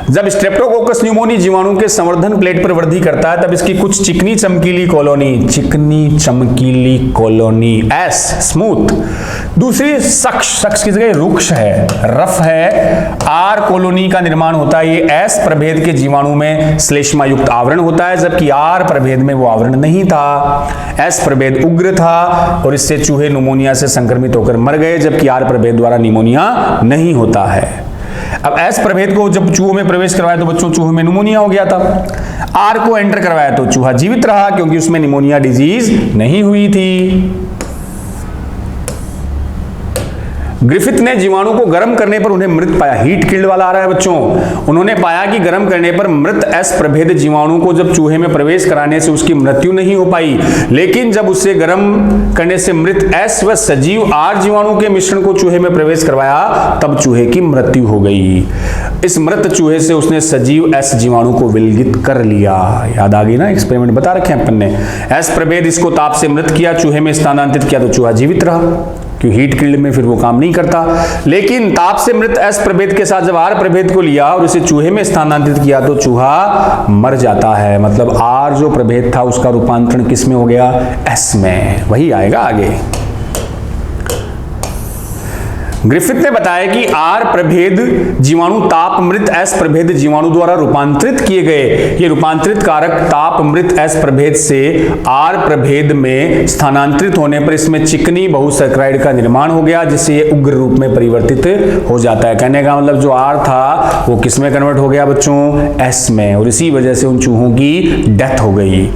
जब स्ट्रेप्टोकोकस न्यूमोनी जीवाणु के संवर्धन प्लेट पर वृद्धि करता है तब इसकी कुछ चिकनी चमकीली कॉलोनी एस स्मूथ, दूसरी सक्ष की जगह रुक्ष है, रफ है, आर कॉलोनी का निर्माण होता है। ये एस प्रभेद के जीवाणु में श्लेष्मा युक्त आवरण होता है, जबकि आर प्रभेद में वो आवरण नहीं था। एस प्रभेद उग्र था और इससे चूहे निमोनिया से संक्रमित होकर मर गए, जबकि आर प्रभेद द्वारा निमोनिया नहीं होता है। अब एस प्रभेद को जब चूहों में प्रवेश करवाया तो बच्चों चूहों में निमोनिया हो गया था। आर को एंटर करवाया तो चूहा जीवित रहा क्योंकि उसमें निमोनिया डिजीज नहीं हुई थी। ग्रिफिथ ने जीवाणु को गर्म करने पर उन्हें मृत पाया। हीट किल्ड वाला आ रहा है बच्चों। उन्होंने पाया कि गर्म करने पर मृत एस प्रभेद जीवाणु को जब चूहे में प्रवेश कराने से उसकी मृत्यु नहीं हो पाई, लेकिन जब उसे गर्म करने से मृत एस व सजीव आर जीवाणु के मिश्रण को चूहे में प्रवेश करवाया तब चूहे की मृत्यु हो गई। इस मृत चूहे से उसने सजीव एस जीवाणु को विलगित कर लिया। याद आ गई ना, एक्सपेरिमेंट बता रखे हैं अपन ने। एस प्रभेद इसको ताप से मृत किया, चूहे में स्थानांतरित किया तो चूहा जीवित रहा क्योंकि हीट किल्ड में फिर वो काम नहीं करता। लेकिन ताप से मृत एस प्रभेद के साथ जब आर प्रभेद को लिया और उसे चूहे में स्थानांतरित किया तो चूहा मर जाता है। मतलब आर जो प्रभेद था उसका रूपांतरण किस में हो गया? एस में। वही आएगा आगे। ग्रिफिथ ने बताया कि आर प्रभेद जीवाणु ताप मृत एस प्रभेद जीवाणु द्वारा रूपांतरित किए गए। ये रूपांतरित कारक ताप मृत एस प्रभेद से आर प्रभेद में स्थानांतरित होने पर इसमें चिकनी बहुसैकराइड का निर्माण हो गया, जिससे ये उग्र रूप में परिवर्तित हो जाता है। कहने का मतलब जो आर था वो किस में कन्वर्ट हो गया बच्चों? एस में। और इसी वजह से उन चूहों की डेथ हो गई।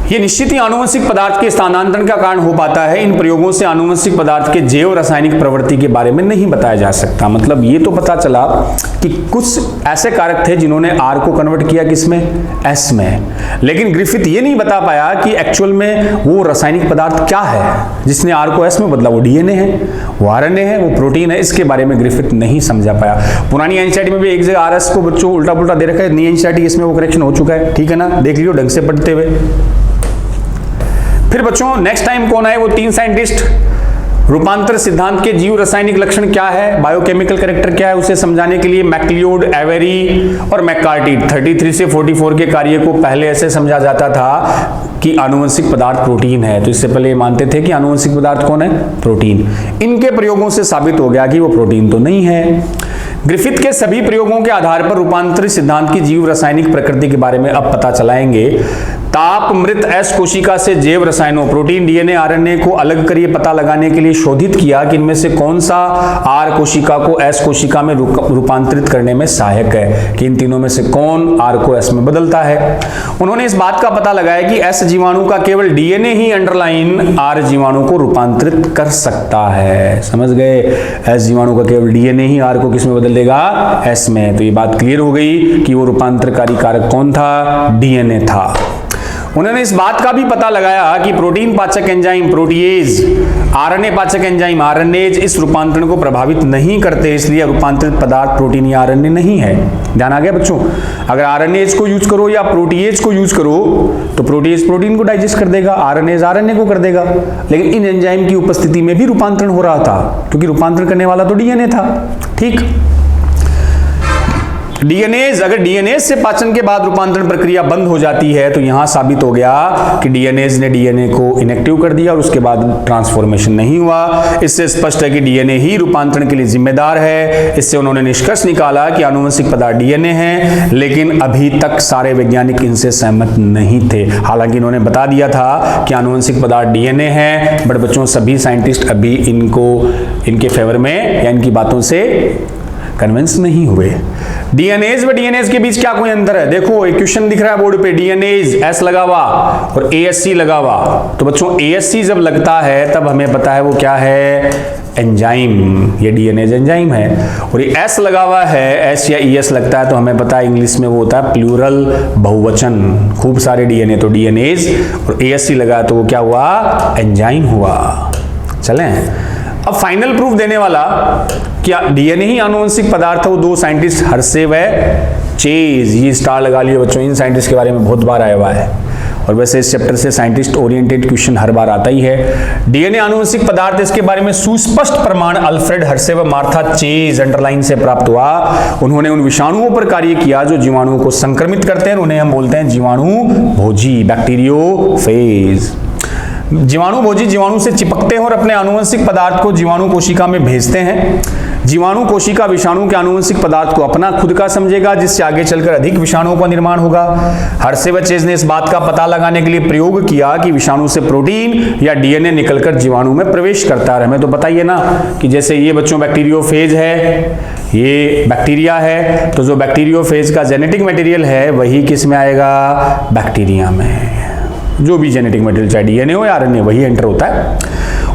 ये निश्चित ही आनुवंशिक पदार्थ के स्थानांतरण का कारण हो पाता है। इन प्रयोगों से आनुवंशिक पदार्थ के जैव रासायनिक प्रवृत्ति के बारे में नहीं बताया जा सकता। मतलब ये तो पता चला कि कुछ ऐसे कारक थे जिन्होंने आर को कन्वर्ट किया किसमें? एस में। लेकिन ग्रिफिथ ये नहीं बता पाया कि एक्चुअल में वो रासायनिक पदार्थ क्या है जिसने आर को एस में बदला। वो डीएनए है, वो आरएनए है, वो प्रोटीन है। इसके बारे में ग्रिफिथ नहीं समझा पाया। पुरानी एनसीईआरटी में भी एक जगह आरएस को बच्चों उल्टा पुल्टा दे रखा है। नई एनसीईआरटी इसमें वो करेक्शन हो चुका है। ठीक है ना, देख लियो ढंग से पढ़ते हुए। फिर बच्चों नेक्स्ट टाइम कौन आए? वो 3 साइंटिस्ट। रूपांतर सिद्धांत के जीव रासायनिक लक्षण क्या है, बायोकेमिकल कैरेक्टर क्या है, उसे समझाने के लिए मैक्लियोड, एवेरी और मैककार्टी 33 से 44 के कार्य को पहले ऐसे समझा जाता था कि आनुवंशिक पदार्थ प्रोटीन है। तो इससे पहले ये मानते थे कि आनुवंशिक पदार्थ कौन है? प्रोटीन। इनके प्रयोगों से साबित हो गया कि वो प्रोटीन तो नहीं है। ग्रिफिथ के सभी प्रयोगों के आधार पर रूपांतरित सिद्धांत की जीव रासायनिक प्रकृति के बारे में अब पता चलाएंगे। ताप मृत एस कोशिका से जैव रसायनों प्रोटीन, डीएनए, आरएनए को अलग कर ये पता लगाने के लिए शोधित किया कि इनमें से कौन सा आर कोशिका को एस कोशिका में रूपांतरित करने में सहायक है, कि इन तीनों में से कौन आर को एस में बदलता है। उन्होंने इस बात का पता लगाया कि एस जीवाणु का केवल डीएनए ही अंडरलाइन आर जीवाणु को रूपांतरित कर सकता है। समझ गए? एस जीवाणु का केवल डीएनए ही आर को किस में बदल देगा? एस में। तो ये बात क्लियर हो गई कि वो रूपांतरकारी कारक कौन था? डीएनए था। उन्होंने इस बात का भी पता लगाया कि प्रोटीन पाचक एंजाइम प्रोटीएज, आरएनए पाचक एंजाइम आरएनएज इस रूपांतरण को प्रभावित नहीं करते, इसलिए रूपांतरित पदार्थ प्रोटीन या आरएनए नहीं है। ध्यान आ गया बच्चों? अगर आरएनएज को यूज करो या प्रोटीएज को यूज करो तो प्रोटीएज प्रोटीन को डाइजेस्ट कर देगा, आरएनएज आरएनए को कर देगा। लेकिन इन एंजाइम की उपस्थिति में भी रूपांतरण हो रहा था, क्योंकि रूपांतरण करने वाला तो डीएनए था। ठीक। डीएनएज, अगर डीएनएज से पाचन के बाद रूपांतरण प्रक्रिया बंद हो जाती है तो यहां साबित हो गया कि डीएनएज ने डीएनए को इनएक्टिव कर दिया और उसके बाद ट्रांसफॉर्मेशन नहीं हुआ। इससे स्पष्ट है कि डीएनए ही रूपांतरण के लिए जिम्मेदार है। इससे उन्होंने निष्कर्ष निकाला कि आनुवंशिक पदार्थ डीएनए है, लेकिन अभी तक सारे वैज्ञानिक इनसे सहमत नहीं थे। हालांकि इन्होंने बता दिया था कि आनुवंशिक पदार्थ डीएनए है, बट बच्चों सभी साइंटिस्ट अभी इनके फेवर में या इनकी बातों से कन्विंस नहीं हुए। डीएनएज व डीएनएज के बीच क्या कोई अंतर है? देखो एक क्वेश्चन दिख रहा है बोर्ड पे, डीएनएज एस लगा हुआ और एएससी लगा हुआ। तो बच्चों एएससी जब लगता है तब हमें पता है वो क्या है? एंजाइम। ये डीएनएज एंजाइम है। और ये एस लगा हुआ है, एस या ईएस लगता है तो हमें पता है इंग्लिश में वो होता है प्लूरल, बहुवचन, खूब सारे डीएनए, तो डीएनएज। और एएससी लगा तो वो क्या हुआ? एंजाइम हुआ। चलें अब फाइनल प्रूफ देने वाला क्या डीएनए ही आनुवंशिक पदार्थ है, वो 2 साइंटिस्ट हर्शे व चेज, ये स्टार लगा लियो बच्चों, इन साइंटिस्ट के बारे में बहुत बार आया हुआ है। और वैसे इस चैप्टर से साइंटिस्ट ओरिएंटेड क्वेश्चन हर बार आता ही है। डीएनए आनुवंशिक पदार्थ, इसके बारे में सुस्पष्ट प्रमाण अल्फ्रेड हर्शे व मार्था चेज अंडरलाइन से प्राप्त हुआ। उन्होंने उन विषाणुओं पर कार्य किया जो जीवाणुओं को संक्रमित करते हैं, उन्हें हम बोलते हैं जीवाणु भोजी, बैक्टीरियोफेज। जीवाणु भोजी जीवाणु से चिपकते हैं और अपने आनुवंशिक पदार्थ को जीवाणु कोशिका में भेजते हैं। जीवाणु कोशिका विषाणु के आनुवंशिक पदार्थ को अपना खुद का समझेगा, जिससे आगे चलकर अधिक विषाणुओं का निर्माण होगा। हर्शे व चेज ने इस बात का पता लगाने के लिए प्रयोग किया कि विषाणु से प्रोटीन या डीएनए निकलकर जीवाणु में प्रवेश करता है। हमें तो बताइए ना कि जैसे ये बच्चों बैक्टीरियोफेज है, ये बैक्टीरिया है, तो जो बैक्टीरियोफेज का जेनेटिक मटेरियल है वही किस में आएगा, बैक्टीरिया में। जो भी जेनेटिक मटेरियल चाहे डीएनए हो या आरएनए, वही एंटर होता है।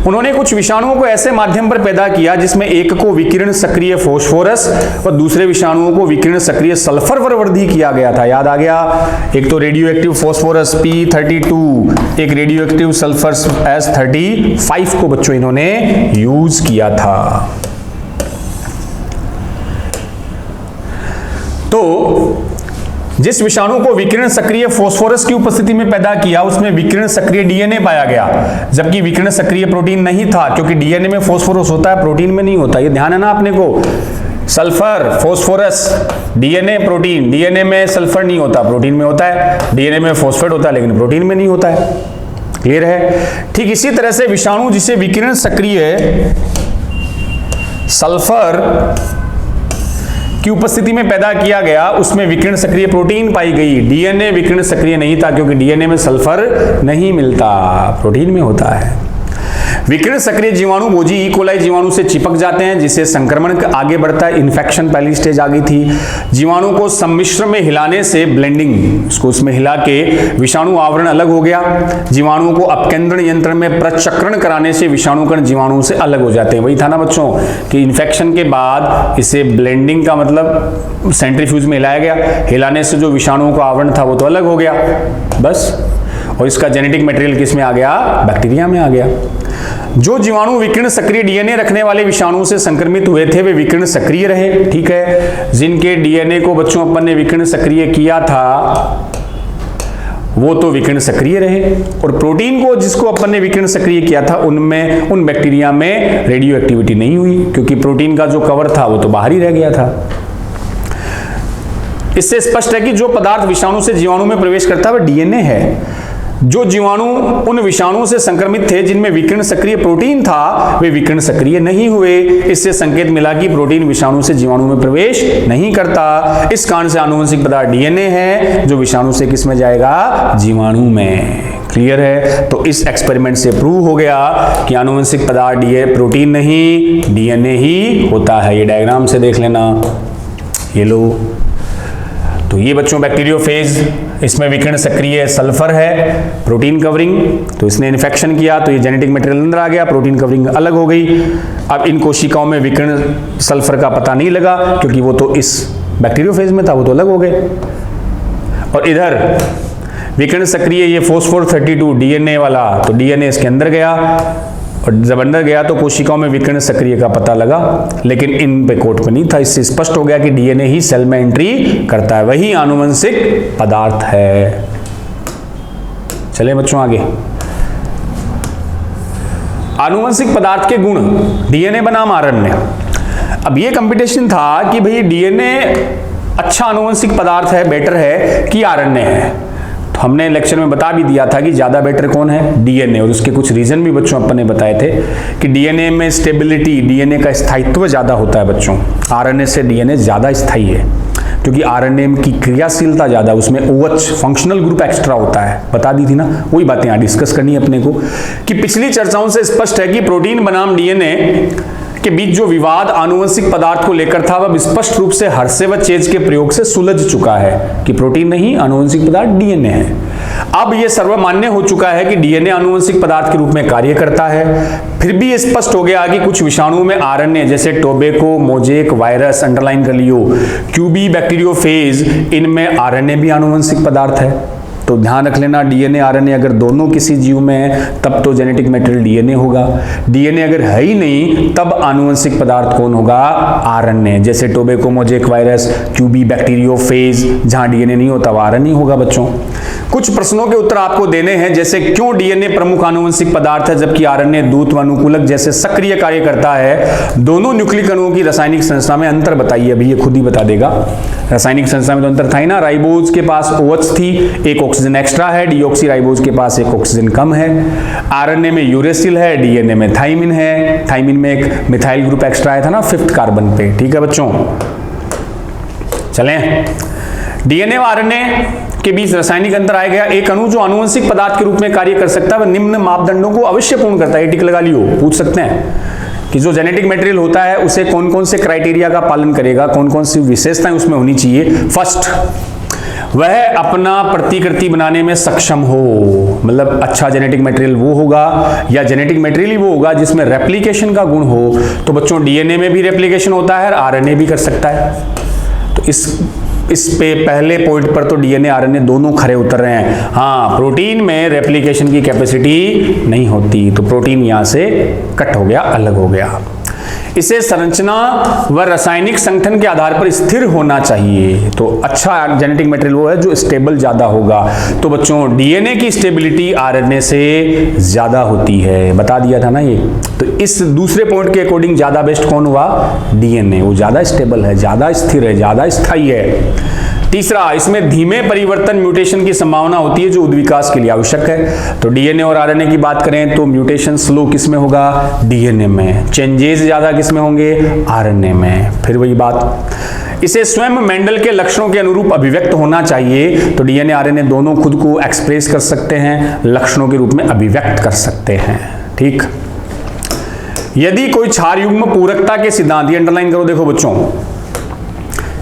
उन्होंने कुछ विषाणुओं को ऐसे माध्यम पर पैदा किया जिसमें एक को विकिरण सक्रिय फास्फोरस और दूसरे विषाणुओं को विकिरण सक्रिय सल्फर वर्धि किया गया था। याद आ गया, एक तो रेडियो एक्टिव फास्फोरस P32, एक रेडियो एक्टिव सल्फर S35 को बच्चों इन्होंने यूज किया था। तो जिस विषाणु को विकिरण सक्रिय फास्फोरस की उपस्थिति में पैदा किया उसमें विकिरण सक्रिय डीएनए पाया गया, जबकि विकिरण सक्रिय प्रोटीन नहीं था, क्योंकि डीएनए में फास्फोरस होता है, प्रोटीन में नहीं होता। ये ध्यान है ना अपने को, sulphur phosphorus DNA protein, DNA में सल्फर नहीं होता, प्रोटीन में होता है। डीएनए में फास्फेट होता है लेकिन प्रोटीन में नहीं होता है। क्लियर है? ठीक इसी तरह से विषाणु जिसे विकिरण सक्रिय सल्फर की उपस्थिति में पैदा किया गया उसमें विकिरण सक्रिय प्रोटीन पाई गई। डीएनए विकिरण सक्रिय नहीं था, क्योंकि डीएनए में सल्फर नहीं मिलता, प्रोटीन में होता है। विकिरण सक्रिय जीवाणु भोजी ई कोलाई जीवाणु से चिपक जाते हैं, जिससे संक्रमण आगे बढ़ता है। इन्फेक्शन पहली स्टेज आ गई थी। जीवाणु को सम्मिश्र में हिलाने से, ब्लेंडिंग, उसको उसमें हिला के विषाणु आवरण अलग हो गया। जीवाणुओं को अपकेंद्रण यंत्र में प्रचक्रण कराने से विषाणु कण जीवाणु से अलग हो जाते हैं। वही था ना बच्चों कि इन्फेक्शन के बाद इसे ब्लेंडिंग का मतलब सेंट्रीफ्यूज में हिलाया गया, हिलाने से जो विषाणुओं का आवरण था वो तो अलग हो गया बस, और इसका जेनेटिक मटेरियल किस में आ गया, बैक्टीरिया में आ गया। जो जीवाणु विकिरण सक्रिय डीएनए रखने वाले विषाणु से संक्रमित हुए थे वे विकिरण सक्रिय रहे। ठीक है, जिनके डीएनए को बच्चों अपन ने विकिरण सक्रिय किया था वो तो विकिरण सक्रिय रहे, और प्रोटीन को जिसको अपन ने विकिरण सक्रिय किया था उनमें, उन बैक्टीरिया में रेडियो एक्टिविटी नहीं हुई, क्योंकि प्रोटीन का जो कवर था वो तो बाहर ही रह गया था। इससे स्पष्ट है कि जो पदार्थ विषाणु से जीवाणु में प्रवेश करता है वह डीएनए है। जो जीवाणु उन विषाणुओं से संक्रमित थे जिनमें विकिरण सक्रिय प्रोटीन था वे विकिरण सक्रिय नहीं हुए। इससे संकेत मिला कि प्रोटीन विषाणु से जीवाणु में प्रवेश नहीं करता। इस कारण से आनुवंशिक पदार्थ डीएनए है जो विषाणु से किस में जाएगा, जीवाणु में। क्लियर है? तो इस एक्सपेरिमेंट से प्रूव हो गया कि आनुवंशिक पदार्थ प्रोटीन नहीं डीएनए ही होता है। ये डायग्राम से देख लेना, ये लो। तो ये बच्चों बैक्टीरियोफेज, इसमें विकिरण सक्रिय सल्फर है, प्रोटीन कवरिंग, तो इसने इन्फेक्शन किया तो ये जेनेटिक मटेरियल अंदर आ गया, प्रोटीन कवरिंग अलग हो गई। अब इन कोशिकाओं में विकिरण सल्फर का पता नहीं लगा क्योंकि वो तो इस बैक्टीरियोफेज में था, वो तो अलग हो गए। और इधर विकिरण सक्रिय ये फास्फोर 32 डीएनए वाला, तो डीएनए इसके अंदर गया, और जब अंदर गया तो कोशिकाओं में विकिरण सक्रिय का पता लगा, लेकिन इन पे कोट पे नहीं था। इससे स्पष्ट हो गया कि डीएनए ही सेल में एंट्री करता है, वही आनुवंशिक पदार्थ है। चले बच्चों आगे। आनुवंशिक पदार्थ के गुण, डीएनए बनाम आरएनए। अब ये कंपटीशन था कि भाई डीएनए अच्छा आनुवंशिक पदार्थ है, बेटर है कि आरएनए है। तो हमने लेक्चर में बता भी दिया था कि ज्यादा बेटर कौन है, डीएनए, और उसके कुछ रीजन भी बच्चों अपन ने बताए थे कि डीएनए में स्टेबिलिटी, डीएनए का स्थायित्व ज्यादा होता है बच्चों, आरएनए से डीएनए ज्यादा स्थायी है, क्योंकि आरएनए की क्रियाशीलता ज्यादा, उसमें OH फंक्शनल ग्रुप एक्स्ट्रा होता है, बता दी थी ना। वही बातें यहाँ डिस्कस करनी है अपने को कि पिछली चर्चाओं से स्पष्ट है कि प्रोटीन बनाम डीएनए के बीच जो विवाद आनुवंशिक पदार्थ को लेकर था वह स्पष्ट रूप से हर्शे व चेज के प्रयोग से सुलझ चुका है कि प्रोटीन नहीं आनुवंशिक पदार्थ डीएनए है। अब यह सर्वमान्य हो चुका है कि डीएनए आनुवंशिक पदार्थ के रूप में कार्य करता है। फिर भी स्पष्ट हो गया कि कुछ विषाणुओं में आरएनए जैसे टोबैको, मोजेक वायरस, अंडरलाइन कर लियो, क्यूबी बैक्टीरियोफेज, इनमें आरएनए भी आनुवंशिक पदार्थ है। तो ध्यान रख लेना, डीएनए आरएनए अगर दोनों किसी जीव में है तब तो जेनेटिक मटेरियल डीएनए होगा, डीएनए अगर है ही नहीं तब आनुवंशिक पदार्थ कौन होगा, आरएनए। जैसे tobacco, mosaic virus, QB bacteriophage, जहां डीएनए नहीं होता वह आरएनए होगा बच्चों। कुछ प्रश्नों के उत्तर आपको देने हैं, जैसे क्यों डीएनए प्रमुख आनुवंशिक पदार्थ है जबकि आरएनए दूत व अनुकूलक जैसे सक्रिय कार्य करता है। दोनों न्यूक्लिक अणुओं की रासायनिक संरचना में अंतर बताइए। अभी ये खुद ही बता देगा। रासायनिक संरचना में तो अंतर था ही ना। राइबोज के पास OH थी, एक ऑक्सीजन एक्स्ट्रा है। डीऑक्सी राइबोज के पास एक ऑक्सीजन कम है। आरएनए में यूरेसिल है, डीएनए में थाइमिन है। थाइमिन में एक मिथाइल ग्रुप एक्स्ट्रा आया था ना 5th कार्बन पे। ठीक है बच्चों, चलें। डीएनए और आरएनए के बीच रासायनिक अंतर आया गया। एक अणु जो आनुवंशिक पदार्थ के रूप में कार्य कर सकता है वह निम्न मापदंडों को अवश्य पूर्ण करता है। टिक लगा लियो, पूछ सकते हैं कि जो जेनेटिक मटेरियल होता है उसे कौन कौन से क्राइटेरिया का पालन करेगा, कौन कौन सी विशेषताएं उसमें होनी चाहिए। फर्स्ट, वह अपना प्रतिकृति बनाने में सक्षम हो, मतलब अच्छा जेनेटिक मटेरियल वो होगा या जेनेटिक मटेरियल ही वो होगा जिसमें रेप्लिकेशन का गुण हो। तो बच्चों डीएनए में भी रेप्लिकेशन होता है और आरएनए भी कर सकता है। तो इस पे पहले पॉइंट पर तो डीएनए आरएनए दोनों खरे उतर रहे हैं। हाँ, प्रोटीन में रेप्लिकेशन की कैपेसिटी नहीं होती, तो प्रोटीन यहां से कट हो गया, अलग हो गया। इसे संरचना व रासायनिक संगठन के आधार पर स्थिर होना चाहिए। तो अच्छा जेनेटिक मटेरियल वो है जो स्टेबल ज्यादा होगा। तो बच्चों डीएनए की स्टेबिलिटी आरएनए से ज्यादा होती है, बता दिया था ना ये। तो इस दूसरे पॉइंट के अकॉर्डिंग ज्यादा बेस्ट कौन हुआ? डीएनए। वो ज्यादा स्टेबल है, ज्यादा स्थिर है, ज्यादा स्थायी है। तीसरा, इसमें धीमे परिवर्तन म्यूटेशन की संभावना होती है जो उद्विकास के लिए आवश्यक है। तो डीएनए और आरएनए की बात करें तो म्यूटेशन स्लो किस में होगा? डीएनए में। चेंजेस ज्यादा किस में होंगे? आरएनए में। फिर वही बात, इसे स्वयं मेंडल के लक्षणों के अनुरूप अभिव्यक्त होना चाहिए। तो डीएनए आरएनए दोनों खुद को एक्सप्रेस कर सकते हैं, लक्षणों के रूप में अभिव्यक्त कर सकते हैं। ठीक। यदि कोई क्षार युग्म पूरकता के सिद्धांत, ये अंडरलाइन करो, देखो बच्चों,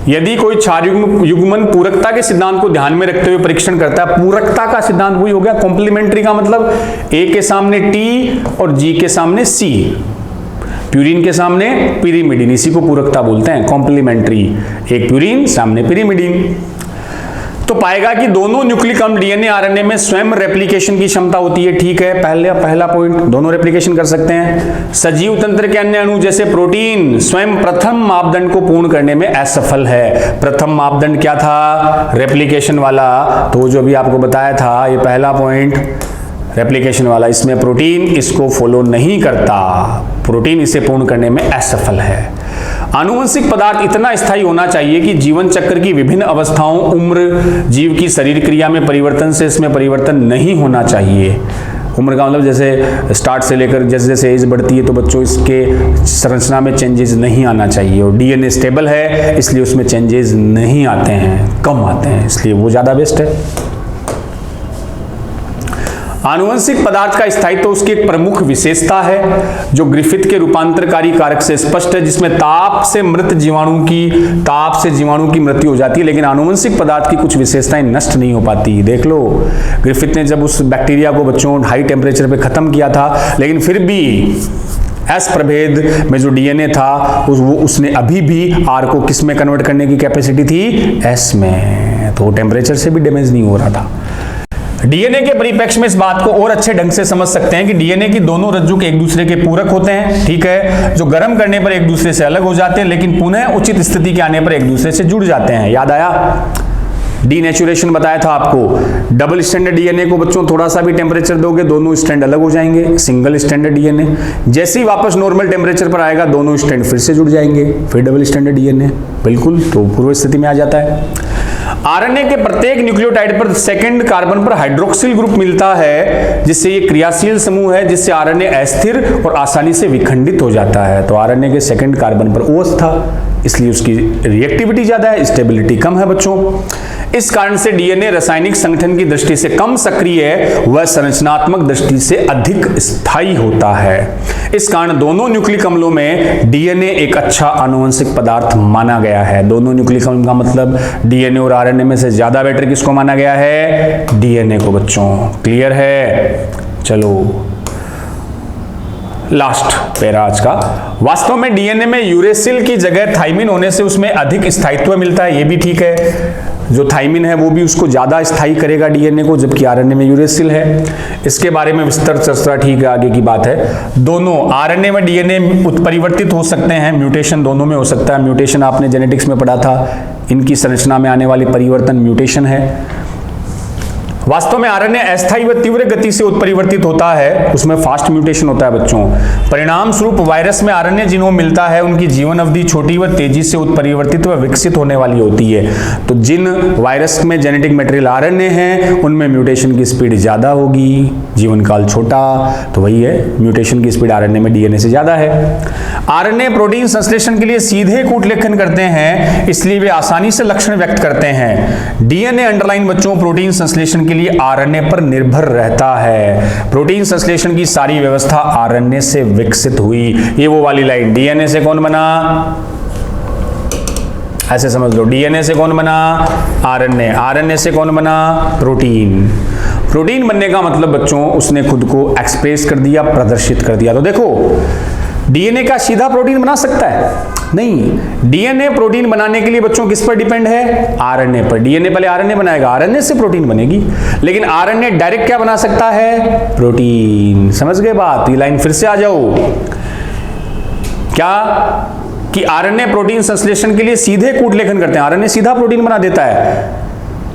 यदि कोई क्षार युग्मन पूरकता के सिद्धांत को ध्यान में रखते हुए परीक्षण करता है, पूरकता का सिद्धांत वही हो गया कॉम्प्लीमेंट्री का, मतलब A के सामने T और G के सामने C, प्यूरिन के सामने पिरिमिडिन, इसी को पूरकता बोलते हैं, कॉम्प्लीमेंट्री। एक प्यूरिन सामने पिरिमिडिन। तो पाएगा कि दोनों न्यूक्लिक अम्ल डीएनए आरएनए में स्वयं रेप्लिकेशन की क्षमता होती है। ठीक है, पहला पॉइंट, दोनों रेप्लिकेशन कर सकते हैं। सजीव तंत्र के अन्य अणु जैसे प्रोटीन स्वयं प्रथम मापदंड को पूर्ण करने में असफल है। प्रथम मापदंड क्या था? रेप्लिकेशन वाला। तो जो भी आपको बताया था, ये पहला पॉइंट रेप्लिकेशन वाला, इसमें प्रोटीन इसको फॉलो नहीं करता, प्रोटीन इसे पूर्ण करने में असफल है। आनुवंशिक पदार्थ इतना स्थायी होना चाहिए कि जीवन चक्र की विभिन्न अवस्थाओं, उम्र, जीव की शरीर क्रिया में परिवर्तन से इसमें परिवर्तन नहीं होना चाहिए। उम्र का मतलब जैसे स्टार्ट से लेकर जैसे जैसे एज बढ़ती है तो बच्चों इसके संरचना में चेंजेस नहीं आना चाहिए। और डीएनए स्टेबल है इसलिए उसमें चेंजेस नहीं आते हैं, कम आते हैं, इसलिए वो ज्यादा बेस्ट है। आनुवंशिक पदार्थ का स्थायित्व तो उसकी एक प्रमुख विशेषता है जो ग्रिफिथ के रूपांतरकारी कारक से स्पष्ट है, जिसमें ताप से जीवाणु की मृत्यु हो जाती है, लेकिन आनुवंशिक पदार्थ की कुछ विशेषताएं नष्ट नहीं हो पाती। देख लो, ग्रिफिथ ने जब उस बैक्टीरिया को बच्चों हाई टेम्परेचर पे खत्म किया था, लेकिन फिर भी एस प्रभेद में जो डीएनए था उसने अभी भी आर को किस में कन्वर्ट करने की कैपेसिटी थी? एस में। तो टेम्परेचर से भी डैमेज नहीं हो रहा था। डीएनए के परिप्रेक्ष्य में इस बात को और अच्छे ढंग से समझ सकते हैं कि डीएनए की दोनों रज्जु के एक दूसरे के पूरक होते हैं, ठीक है, जो गर्म करने पर एक दूसरे से अलग हो जाते हैं लेकिन पुनः उचित स्थिति के आने पर एक दूसरे से जुड़ जाते हैं। याद आया? डीनेचुरेशन बताया था आपको। डबल स्टैंडर्ड डीएनए को बच्चों थोड़ा सा भी टेम्परेचर दोगे दोनों स्टैंड अलग हो जाएंगे। सिंगल स्टैंडर्ड डीएनए जैसे ही वापस नॉर्मल टेम्परेचर पर आएगा दोनों स्टैंड फिर से जुड़ जाएंगे, फिर डबल स्टैंडर्ड डीएनए बिल्कुल तो पूर्व स्थिति में आ जाता है। आरएनए के प्रत्येक न्यूक्लियोटाइड पर सेकंड कार्बन पर हाइड्रोक्सिल ग्रुप मिलता है, जिससे ये क्रियाशील समूह है, जिससे आरएनए अस्थिर और आसानी से विखंडित हो जाता है। तो आरएनए के सेकंड कार्बन पर OH था, इसलिए उसकी रिएक्टिविटी ज्यादा है, स्टेबिलिटी कम है बच्चों। इस कारण से डीएनए रासायनिक संगठन की दृष्टि से कम सक्रिय है, वह संरचनात्मक दृष्टि से अधिक स्थायी होता है। इस कारण दोनों न्यूक्लिक अम्लों में डीएनए एक अच्छा आनुवंशिक पदार्थ माना गया है। दोनों न्यूक्लिक अम्ल का मतलब डीएनए और आरएनए में से ज्यादा बेटर किसको माना गया है? डीएनए को बच्चों। क्लियर है? चलो लास्ट पैरा आज का। वास्तव में डीएनए में यूरेसिल की जगह थाइमिन होने से उसमें अधिक स्थायित्व मिलता है, ये भी ठीक है। जो थाइमिन है वो भी उसको ज्यादा स्थायी करेगा डीएनए को, जबकि आरएनए में यूरेसिल है। इसके बारे में विस्तार चर्चा ठीक है, आगे की बात है। दोनों आरएनए में डीएनए उत्परिवर्तित हो सकते हैं, म्यूटेशन दोनों में हो सकता है। म्यूटेशन आपने जेनेटिक्स में पढ़ा था, इनकी संरचना में आने वाली परिवर्तन म्यूटेशन है। वास्तव में आरएनए अस्थायी व तीव्र गति से उत्परिवर्तित होता है, उसमें फास्ट म्यूटेशन होता है बच्चों। परिणाम स्वरूप वायरस में आरएनए जिन्हों मिलता है उनकी जीवन अवधि छोटी व तेजी से उत्परिवर्तित व विकसित होने वाली होती है। तो जिन वायरस में जेनेटिक मटेरियल आरएनए है उनमें म्यूटेशन की स्पीड ज्यादा होगी, जीवन काल छोटा, तो वही है म्यूटेशन की स्पीड आरएनए में डीएनए से ज्यादा है। आरएनए प्रोटीन संश्लेषण के लिए सीधे कूट लेखन करते हैं, इसलिए वे आसानी से लक्षण व्यक्त करते हैं। डीएनए अंडरलाइन बच्चों प्रोटीन संश्लेषण के लिए आरएनए पर निर्भर रहता है। प्रोटीन संश्लेषण की सारी व्यवस्था आरएनए से विकसित हुई। ये वो वाली लाइन, डीएनए से कौन बना, ऐसे समझ लो, डीएनए से कौन बना, आरएनए, आरएनए से कौन बना, प्रोटीन। प्रोटीन बनने का मतलब बच्चों उसने खुद को एक्सप्रेस कर दिया, प्रदर्शित कर दिया। तो देखो डीएनए का सीधा प्रोटीन बना सकता है? नहीं। डीएनए प्रोटीन बनाने के लिए बच्चों किस पर डिपेंड है? आरएनए पर। डीएनए पहले आरएनए बनाएगा, आरएनए से प्रोटीन बनेगी। लेकिन आरएनए डायरेक्ट क्या बना सकता है? प्रोटीन। समझ गए बात? ये लाइन फिर से आ जाओ, क्या कि आरएनए प्रोटीन संश्लेषण के लिए सीधे कूट लेखन करते हैं, आरएनए सीधा प्रोटीन बना देता है,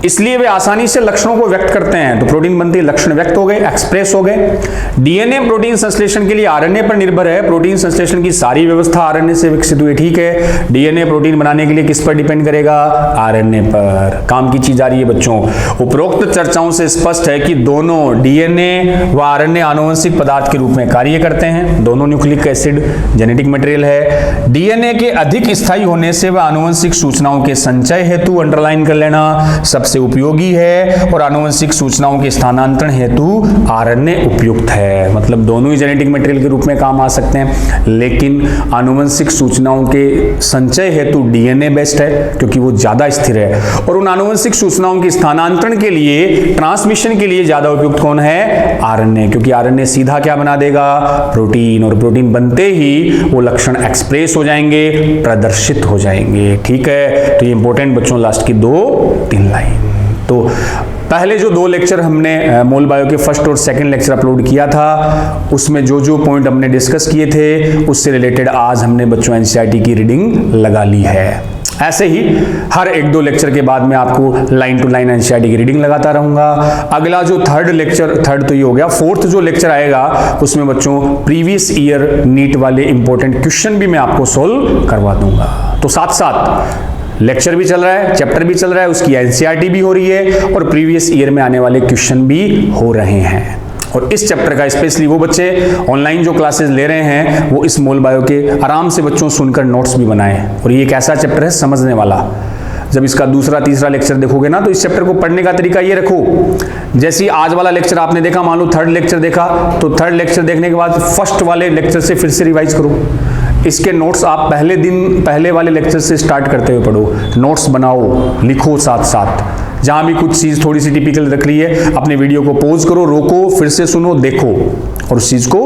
इसलिए वे आसानी से लक्षणों को व्यक्त करते हैं। तो प्रोटीन बनते ही लक्षण व्यक्त हो गए, एक्सप्रेस हो गए। डीएनए प्रोटीन संश्लेषण के लिए आरएनए पर निर्भर है, प्रोटीन संश्लेषण की सारी व्यवस्था आरएनए से विकसित हुई, ठीक है। डीएनए प्रोटीन बनाने के लिए किस पर डिपेंड करेगा? आरएनए पर। काम की चीज आ रही है बच्चों। उपरोक्त चर्चाओं से स्पष्ट है कि दोनों डीएनए व आरएनए आनुवंशिक पदार्थ के रूप में कार्य करते हैं। दोनों न्यूक्लिक एसिड जेनेटिक मटेरियल है। डीएनए के अधिक स्थायी होने से वह आनुवंशिक सूचनाओं के संचय हेतु, अंडरलाइन कर लेना, सबसे उपयोगी है, और आनुवंशिक सूचनाओं के स्थानांतरण हेतु आरएनए उपयुक्त है। मतलब दोनों ही जेनेटिक मटेरियल के रूप में काम आ सकते हैं, लेकिन आनुवंशिक सूचनाओं के संचय हेतु डीएनए बेस्ट है क्योंकि वो ज्यादा स्थिर है, और उन आनुवंशिक सूचनाओं के स्थानांतरण के लिए, ट्रांसमिशन के लिए ज्यादा उपयुक्त कौन है? आरएनए, क्योंकि आरएनए सीधा क्या बना देगा? प्रोटीन, और प्रोटीन बनते ही वो लक्षण एक्सप्रेस हो जाएंगे, प्रदर्शित हो जाएंगे, ठीक है। तो ये इंपॉर्टेंट बच्चों लास्ट की 2-3 लाइन। तो पहले जो 2 लेक्चर हमने मोल बायो के फर्स्ट और सेकंड लेक्चर अपलोड किया था, उसमें जो जो पॉइंट हमने डिस्कस किए थे उससे रिलेटेड आज हमने बच्चों एनसीईआरटी की रीडिंग लगा ली है। ऐसे ही हर 1-2 लेक्चर के बाद मैं आपको लाइन टू लाइन एनसीईआरटी की रीडिंग लगाता रहूंगा। अगला जो थर्ड तो ये हो गया, फोर्थ जो लेक्चर आएगा उसमें बच्चों प्रीवियस ईयर नीट वाले इंपॉर्टेंट क्वेश्चन भी मैं आपको सोल्व करवा दूंगा। तो साथ साथ लेक्चर भी चल रहा है, चैप्टर भी चल रहा है, उसकी एनसीईआरटी भी हो रही है, और प्रीवियस ईयर में आने वाले क्वेश्चन भी हो रहे हैं। और इस चैप्टर का स्पेशली वो बच्चे ऑनलाइन जो क्लासेस ले रहे हैं वो इस मोल बायो के आराम से बच्चों सुनकर नोट्स भी बनाएं। और ये एक ऐसा चैप्टर है समझने वाला, जब इसका दूसरा तीसरा लेक्चर देखोगे ना तो इस चैप्टर को पढ़ने का तरीका ये रखो, जैसे आज वाला लेक्चर आपने देखा, मान लो थर्ड लेक्चर देखा, तो थर्ड लेक्चर देखने के बाद फर्स्ट वाले लेक्चर से फिर से रिवाइज करो। इसके नोट्स आप पहले वाले लेक्चर से स्टार्ट करते हुए पढ़ो, नोट्स बनाओ, लिखो साथ साथ। जहां भी कुछ चीज थोड़ी सी टिपिकल लग रही है अपने वीडियो को पॉज करो, रोको, फिर से सुनो, देखो, और उस चीज को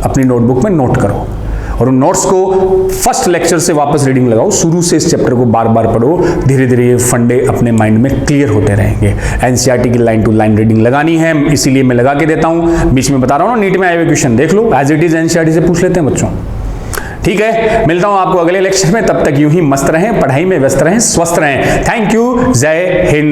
अपनी नोटबुक में नोट करो, और उन नोट्स को फर्स्ट लेक्चर से वापस रीडिंग लगाओ, शुरू से इस चैप्टर को बार बार पढ़ो। धीरे धीरे ये फंडे अपने माइंड में क्लियर होते रहेंगे। एनसीईआरटी की लाइन टू लाइन रीडिंग लगानी है, इसीलिए मैं लगा के देता हूं। बीच में बता रहा हूं ना, नीट में आए हुए क्वेश्चन देख लो, एज इट इज एनसीईआरटी से पूछ लेते हैं बच्चों। ठीक है, मिलता हूं आपको अगले लेक्चर में, तब तक यूं ही मस्त रहें, पढ़ाई में व्यस्त रहें, स्वस्थ रहें। थैंक यू, जय हिंद।